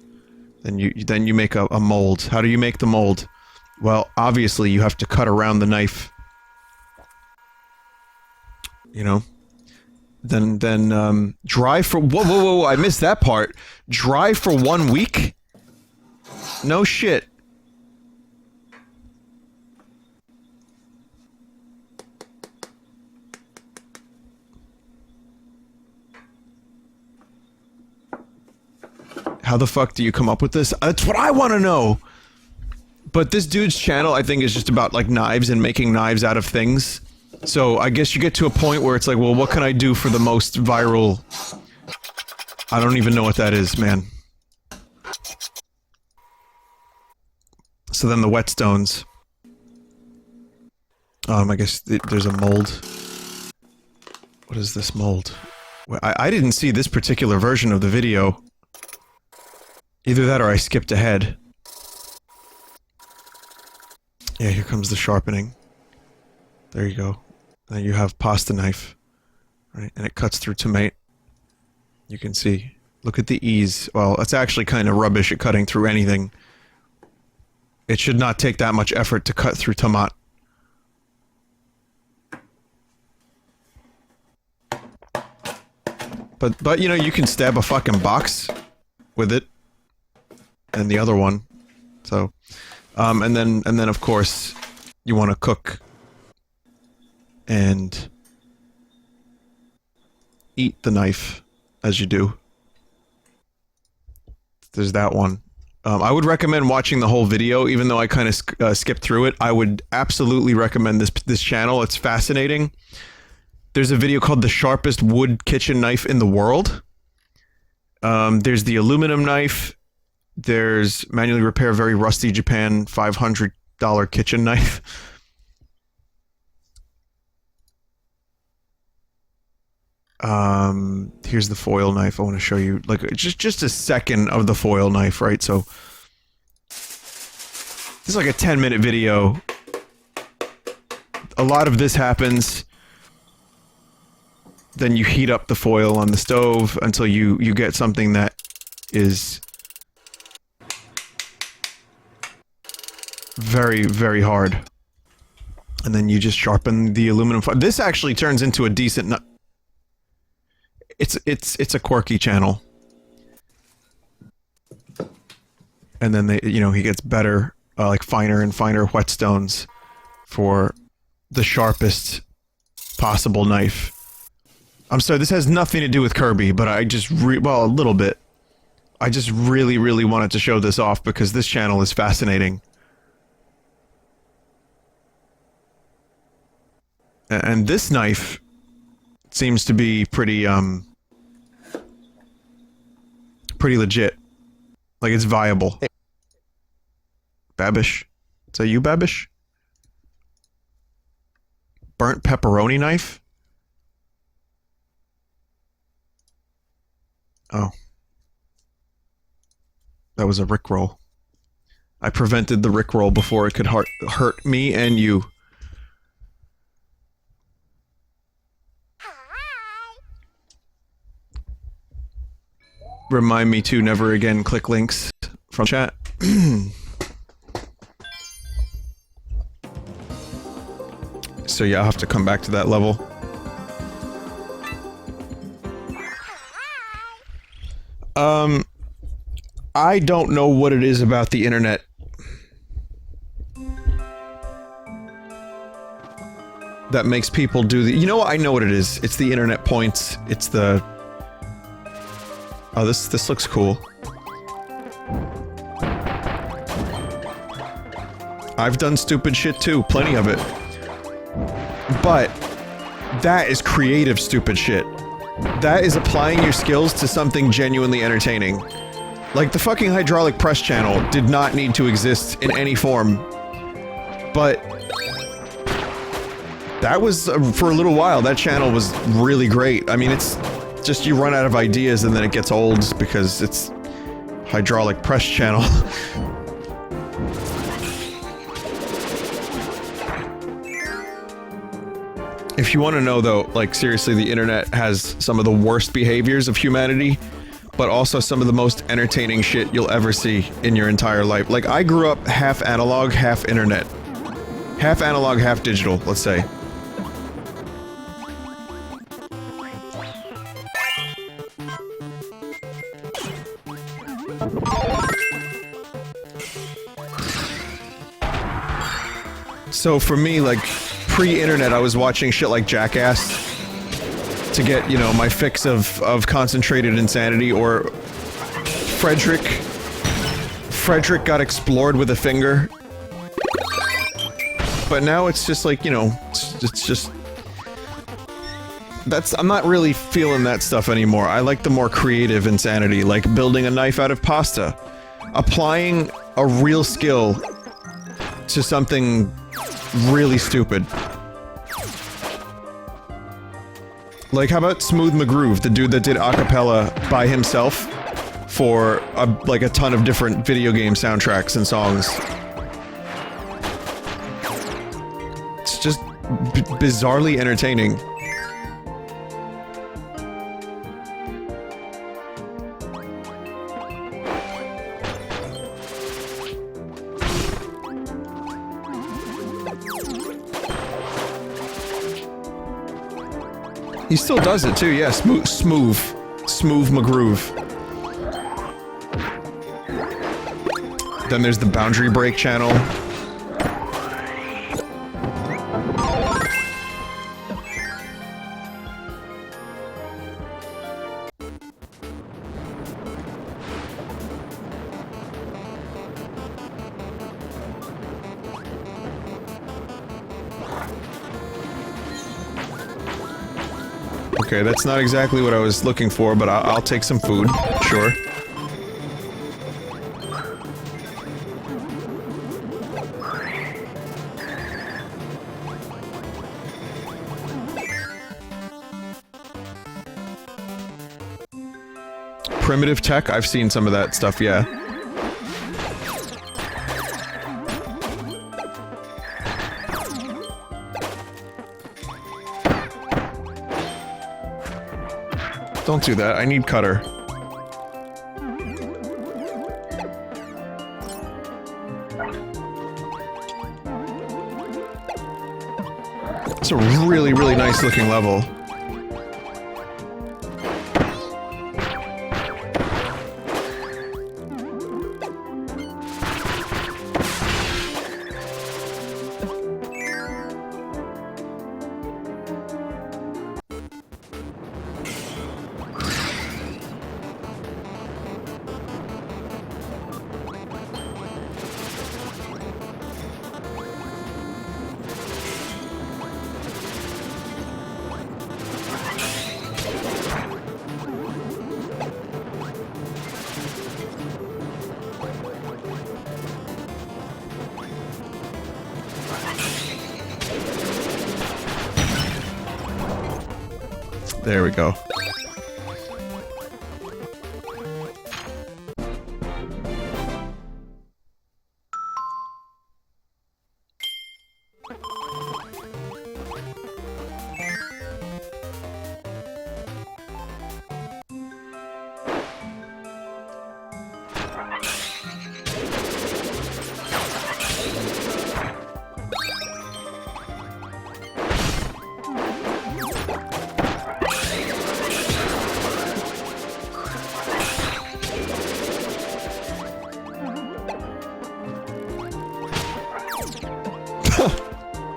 Then you make a mold. How do you make the mold? Well, obviously you have to cut around the knife. You know? Then dry for- whoa, I missed that part. Dry for 1 week? No shit. How the fuck do you come up with this? That's what I want to know! But this dude's channel, I think, is just about, like, knives and making knives out of things. So, I guess you get to a point where it's like, well, what can I do for the most viral... I don't even know what that is, man. So then the whetstones. I guess there's a mold. What is this mold? I didn't see this particular version of the video. Either that or I skipped ahead. Yeah, here comes the sharpening. There you go. Then you have pasta knife. Right, and it cuts through tomato. You can see. Look at the ease. Well, it's actually kind of rubbish at cutting through anything. It should not take that much effort to cut through tomat. But you know, you can stab a fucking box with it. And the other one. So, and then of course, you want to cook and eat the knife as you do. There's that one. I would recommend watching the whole video, even though I kind of skipped through it. I would absolutely recommend this channel. It's fascinating. There's a video called The Sharpest Wood Kitchen Knife in the World. There's the aluminum knife. There's manually repair very rusty Japan $500 kitchen knife. Here's the foil knife. I want to show you, like, just a second of the foil knife, right? So, this is like a 10-minute video. A lot of this happens. Then you heat up the foil on the stove until you get something that is very, very hard. And then you just sharpen the aluminum foil. This actually turns into a decent nut. It's a quirky channel. And then you know, he gets better, like finer and finer whetstones for the sharpest possible knife. I'm sorry, this has nothing to do with Kirby, but I just well, a little bit. I just really, really wanted to show this off because this channel is fascinating. And this knife seems to be pretty legit. Like, it's viable. Babish? Is that you, Babish? Burnt pepperoni knife? Oh. That was a Rickroll. I prevented the Rickroll before it could hurt me and you. Remind me to never again click links from chat. So yeah, I'll have to come back to that level. I don't know what it is about the internet that makes people do the... You know what? I know what it is. It's the internet points. It's the... Oh, this looks cool. I've done stupid shit too. Plenty of it. But that is creative stupid shit. That is applying your skills to something genuinely entertaining. Like, the fucking hydraulic press channel did not need to exist in any form. But... that was, for a little while, that channel was really great. I mean, it's just you run out of ideas and then it gets old because it's hydraulic press channel. If you want to know, though, like, seriously, the internet has some of the worst behaviors of humanity, but also some of the most entertaining shit you'll ever see in your entire life. Like, I grew up half analog, half internet. Half analog, half digital, let's say. So for me, like, pre-internet, I was watching shit like Jackass to get, you know, my fix of concentrated insanity, or Frederick got explored with a finger. But now it's just like, you know, it's just... I'm not really feeling that stuff anymore. I like the more creative insanity, like building a knife out of pasta. Applying a real skill to something really stupid. Like, how about Smooth McGroove, the dude that did acapella by himself for like a ton of different video game soundtracks and songs? It's just bizarrely entertaining. He still does it too, yeah. Smooth McGroove. Then there's the Boundary Break channel. Okay, that's not exactly what I was looking for, but I'll take some food. Sure. Primitive tech? I've seen some of that stuff, yeah. Don't do that, I need cutter. It's a really, really nice looking level. There we go.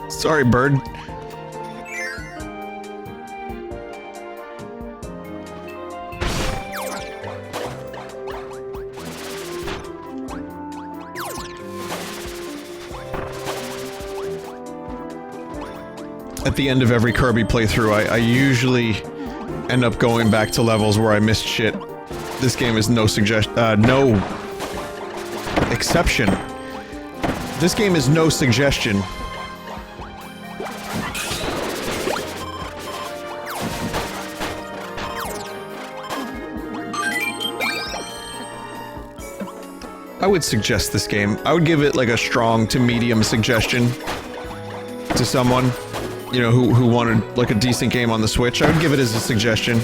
Sorry, bird. at the end of every Kirby playthrough, I usually end up going back to levels where I missed shit. This game is no exception. This game is no suggestion. I would suggest this game. I would give it like a strong to medium suggestion to someone, you know, who wanted like a decent game on the Switch. I would give it as a suggestion.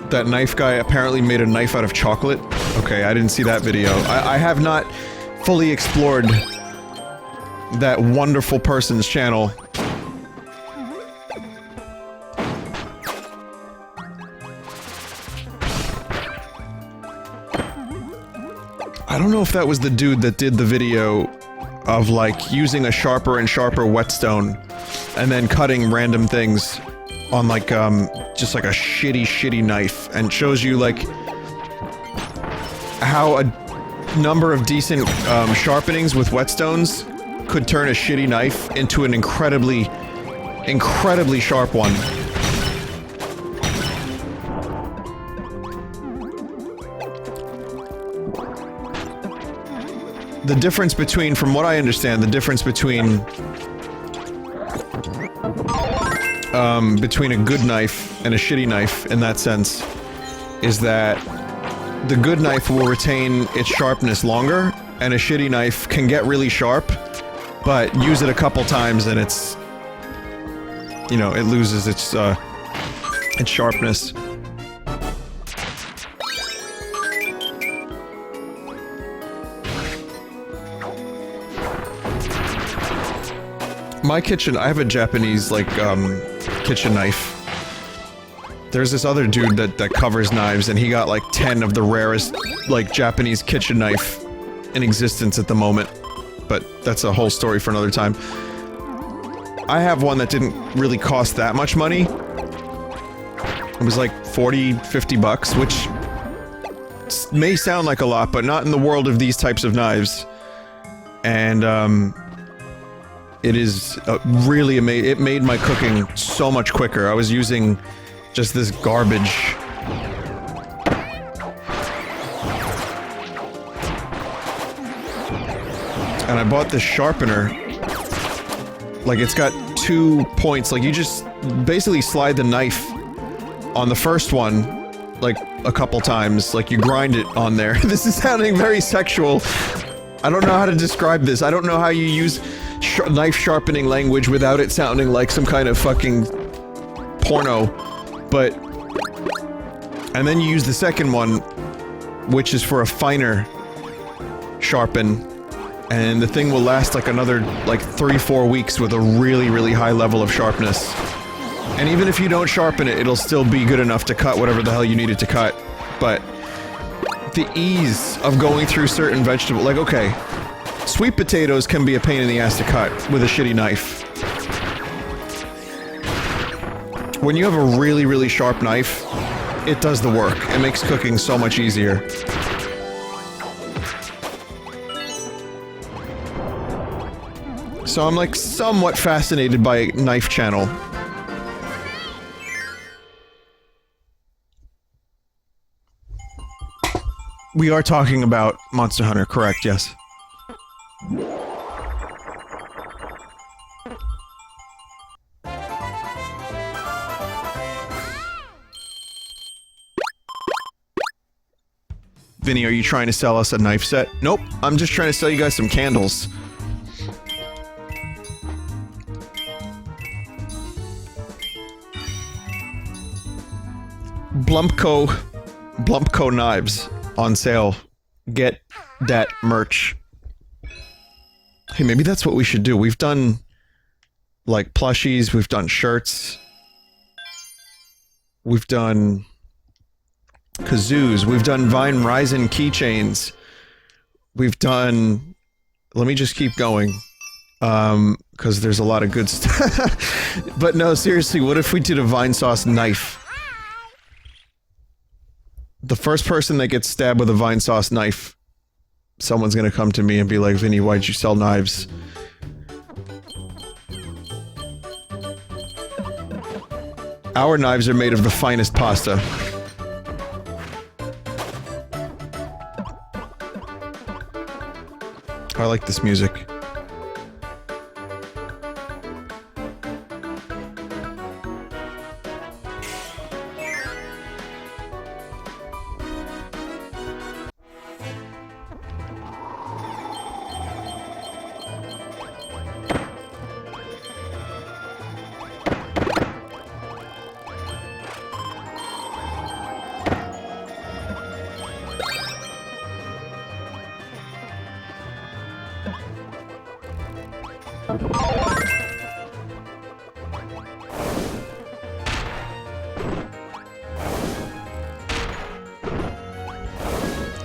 That knife guy apparently made a knife out of chocolate. Okay, I didn't see that video. I have not fully explored that wonderful person's channel. I don't know if that was the dude that did the video of like using a sharper and sharper whetstone and then cutting random things on like just like a shitty knife, and shows you like how a number of decent sharpenings with whetstones could turn a shitty knife into an incredibly sharp one. The difference between, from what I understand, the difference between a good knife and a shitty knife in that sense is that the good knife will retain its sharpness longer, and a shitty knife can get really sharp, but use it a couple times and it's, you know, it loses its sharpness. My kitchen, I have a Japanese, like, kitchen knife. There's this other dude that covers knives, and he got like 10 of the rarest, like, Japanese kitchen knife in existence at the moment. But that's a whole story for another time. I have one that didn't really cost that much money. It was like 40, 50 bucks, which may sound like a lot, but not in the world of these types of knives. And, it is really amazing. It made my cooking so much quicker. I was using just this garbage. And I bought this sharpener. Like, it's got 2 points. Like, you just basically slide the knife on the first one, like, a couple times. Like, you grind it on there. This is sounding very sexual. I don't know how to describe this. I don't know how you use knife sharpening language without it sounding like some kind of fucking porno. But... and then you use the second one, which is for a finer sharpen. And the thing will last like another, like, 3-4 weeks with a really high level of sharpness. And even if you don't sharpen it, it'll still be good enough to cut whatever the hell you need it to cut. But the ease of going through certain vegetables, like, okay, sweet potatoes can be a pain in the ass to cut with a shitty knife. When you have a really sharp knife, it does the work. It makes cooking so much easier. So I'm like somewhat fascinated by Knife Channel. We are talking about Monster Hunter, correct, yes. Vinny, are you trying to sell us a knife set? Nope, I'm just trying to sell you guys some candles. Blumpco knives on sale. Get that merch. Hey, maybe that's what we should do. We've done, like, plushies, we've done shirts. We've done kazoos, we've done Vine Ryzen keychains. We've done... let me just keep going. Because there's a lot of good stuff. But no, seriously, what if we did a Vinesauce knife? The first person that gets stabbed with a Vinesauce knife, someone's gonna come to me and be like, Vinny, why'd you sell knives? Our knives are made of the finest pasta. I like this music.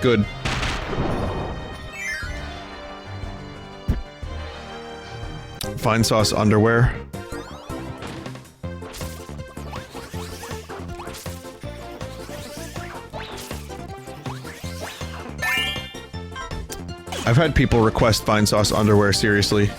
Good. Vinesauce underwear. I've had people request Vinesauce underwear, seriously.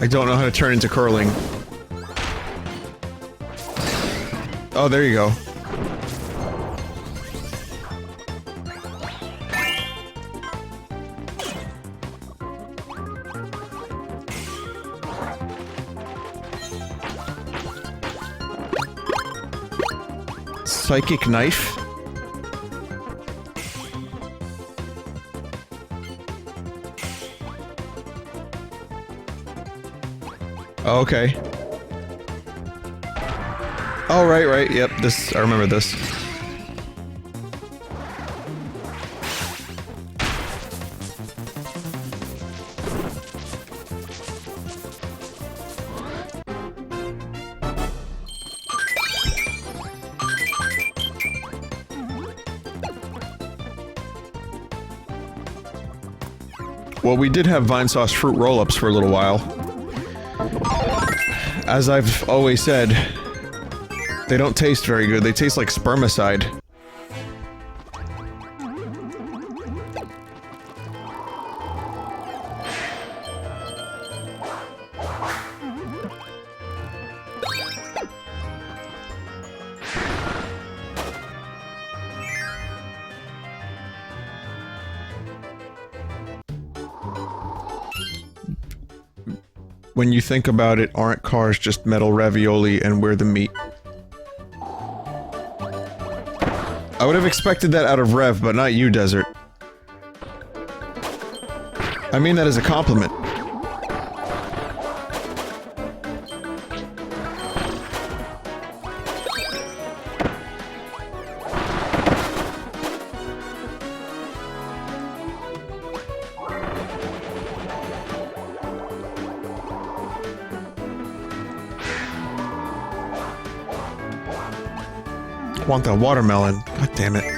I don't know how to turn into curling. Oh, there you go. Psychic knife? Oh, okay. Oh, right. Yep, this... I remember this. Well, we did have Vinesauce fruit roll-ups for a little while. As I've always said, they don't taste very good. They taste like spermicide. When you think about it, aren't cars just metal ravioli and we're the meat? I would have expected that out of Rev, but not you, Desert. I mean that as a compliment. Want the watermelon. God damn it.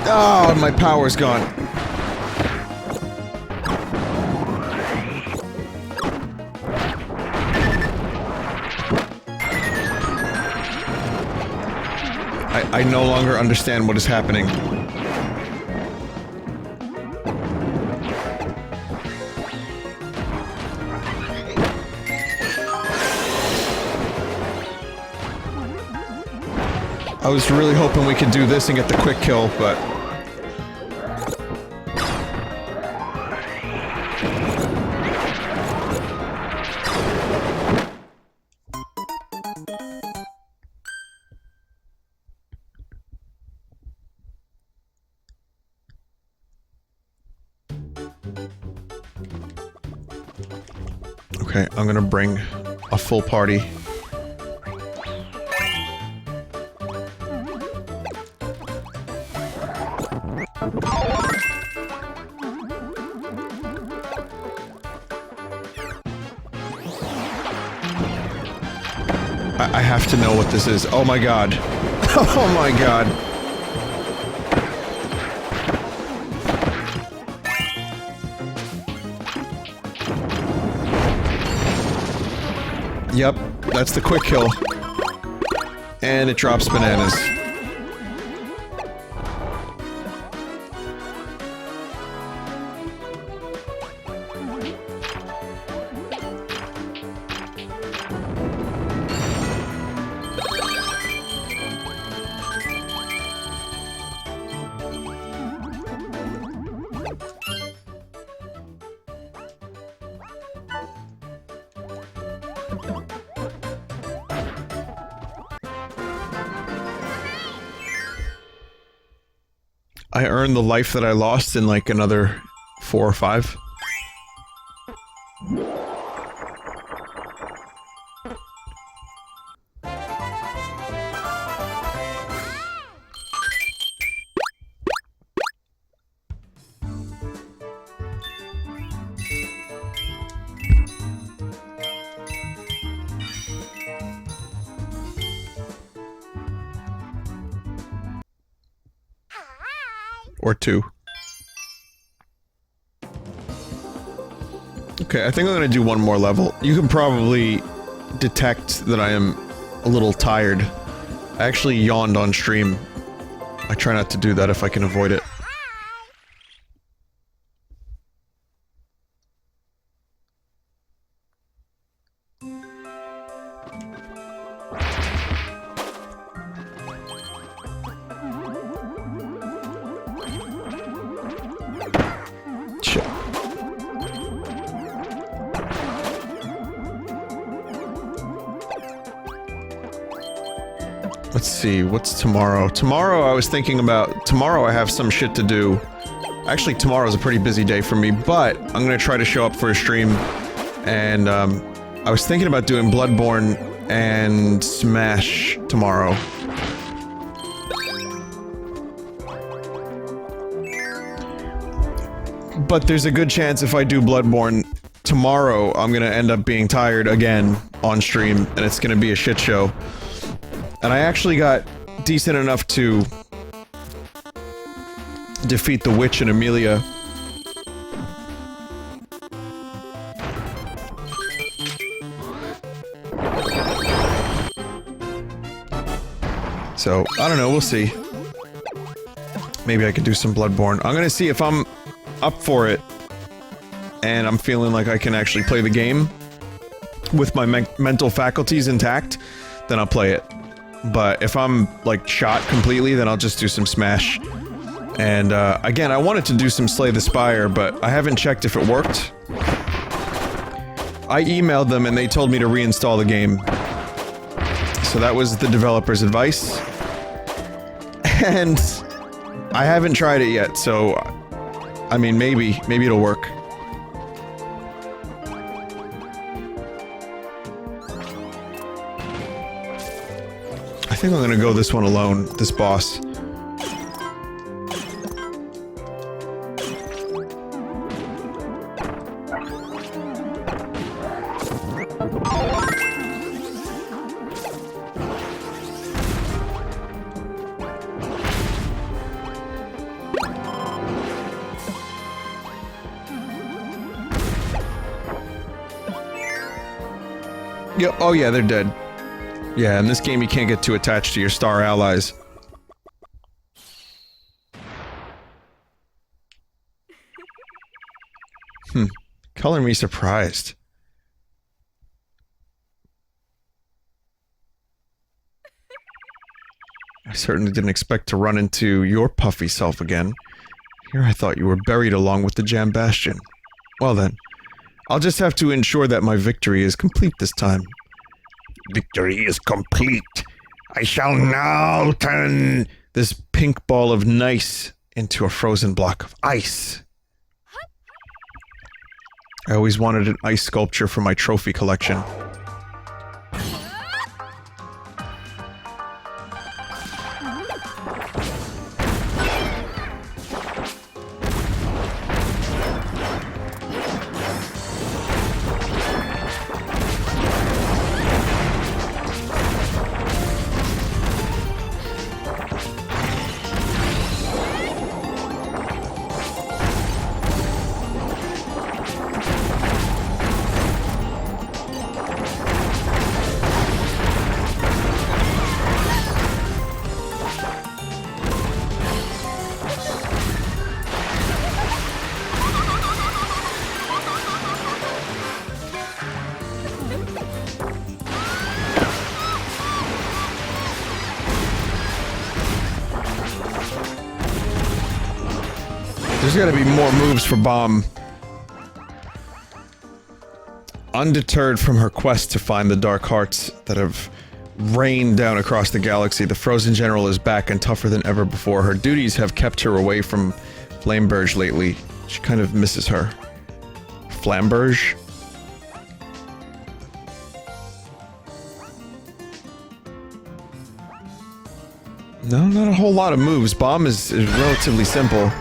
Oh, my power's gone. I no longer understand what is happening. I was really hoping we could do this and get the quick kill, but... Okay, I'm gonna bring a full party. I have to know what this is. Oh my god. Oh my god. Yep, that's the quick kill. And it drops bananas. I earned the life that I lost in like another 4 or 5. Or 2. Okay, I think I'm gonna do one more level. You can probably detect that I am a little tired. I actually yawned on stream. I try not to do that if I can avoid it. Let's see, what's tomorrow? Tomorrow I was thinking about... Tomorrow I have some shit to do. Actually, tomorrow's a pretty busy day for me, but I'm gonna try to show up for a stream. And, I was thinking about doing Bloodborne and Smash tomorrow. But there's a good chance if I do Bloodborne tomorrow, I'm gonna end up being tired again on stream, and it's gonna be a shit show. And I actually got decent enough to defeat the witch and Amelia. So, I don't know, we'll see. Maybe I could do some Bloodborne. I'm gonna see if I'm up for it, and I'm feeling like I can actually play the game with my mental faculties intact, then I'll play it. But if I'm, like, shot completely, then I'll just do some Smash. And, again, I wanted to do some Slay the Spire, but I haven't checked if it worked. I emailed them and they told me to reinstall the game. So that was the developer's advice. And I haven't tried it yet, so... I mean, maybe it'll work. I think I'm gonna go this one alone, this boss. Yep, oh yeah, they're dead. Yeah, in this game you can't get too attached to your Star Allies. Color me surprised. I certainly didn't expect to run into your puffy self again. Here I thought you were buried along with the Jam Bastion. Well then, I'll just have to ensure that my victory is complete this time. Victory is complete. I shall now turn this pink ball of nice into a frozen block of ice. I always wanted an ice sculpture for my trophy collection. There's gotta be more moves for Bomb. Undeterred from her quest to find the dark hearts that have rained down across the galaxy, the Frozen General is back and tougher than ever before. Her duties have kept her away from Flamberge lately. She kind of misses her. Flamberge? No, not a whole lot of moves. Bomb is relatively simple.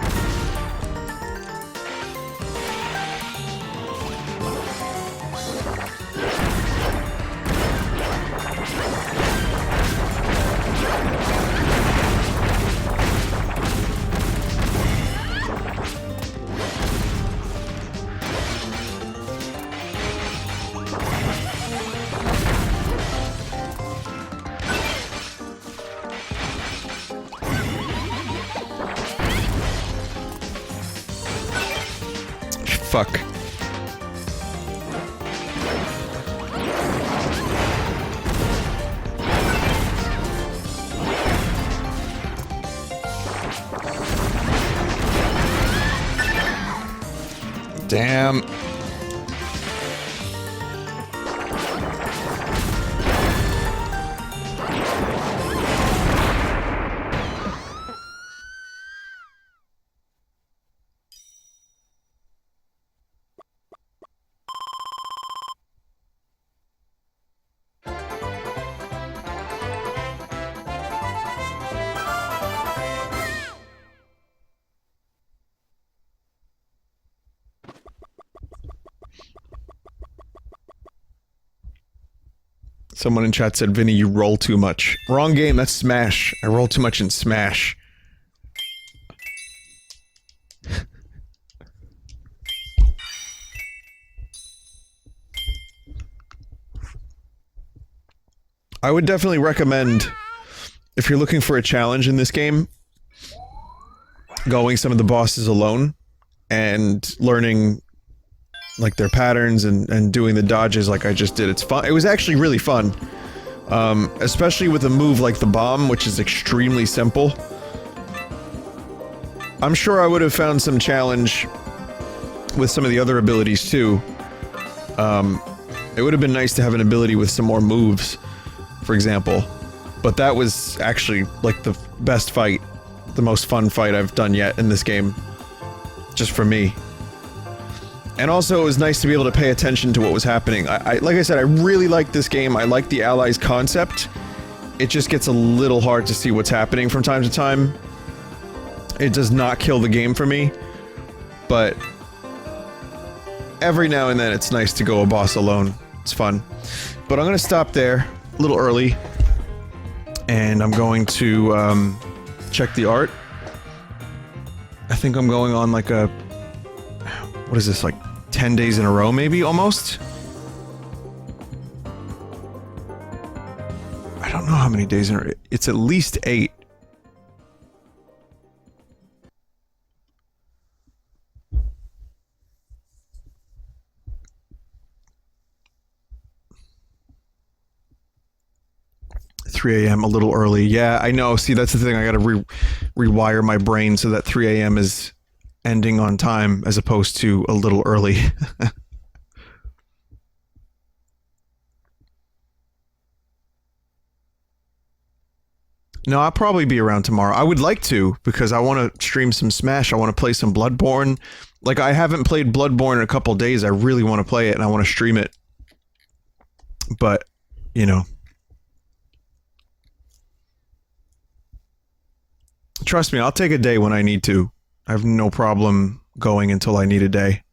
Fuck. Damn. Someone in chat said, Vinny, you roll too much. Wrong game, that's Smash. I roll too much in Smash. I would definitely recommend, if you're looking for a challenge in this game, going some of the bosses alone and learning like their patterns and doing the dodges like I just did. It's fun. It was actually really fun. Especially with a move like the bomb, which is extremely simple. I'm sure I would have found some challenge with some of the other abilities too. It would have been nice to have an ability with some more moves, for example. But that was actually like the best fight, the most fun fight I've done yet in this game. Just for me. And also, it was nice to be able to pay attention to what was happening. Like I said, I really like this game. I like the Allies concept. It just gets a little hard to see what's happening from time to time. It does not kill the game for me. But every now and then, it's nice to go a boss alone. It's fun. But I'm gonna stop there, a little early. And I'm going to, check the art. I think I'm going on like a... What is this, like 10 days in a row, maybe, almost? I don't know how many days in a row. It's at least 8. 3 a.m. a little early. Yeah, I know. See, that's the thing. I got to rewire my brain so that 3 a.m. is ending on time as opposed to a little early. No, I'll probably be around tomorrow. I would like to, because I want to stream some Smash. I want to play some Bloodborne. Like, I haven't played Bloodborne in a couple days. I really want to play it, and I want to stream it. But, you know. Trust me, I'll take a day when I need to. I have no problem going until I need a day.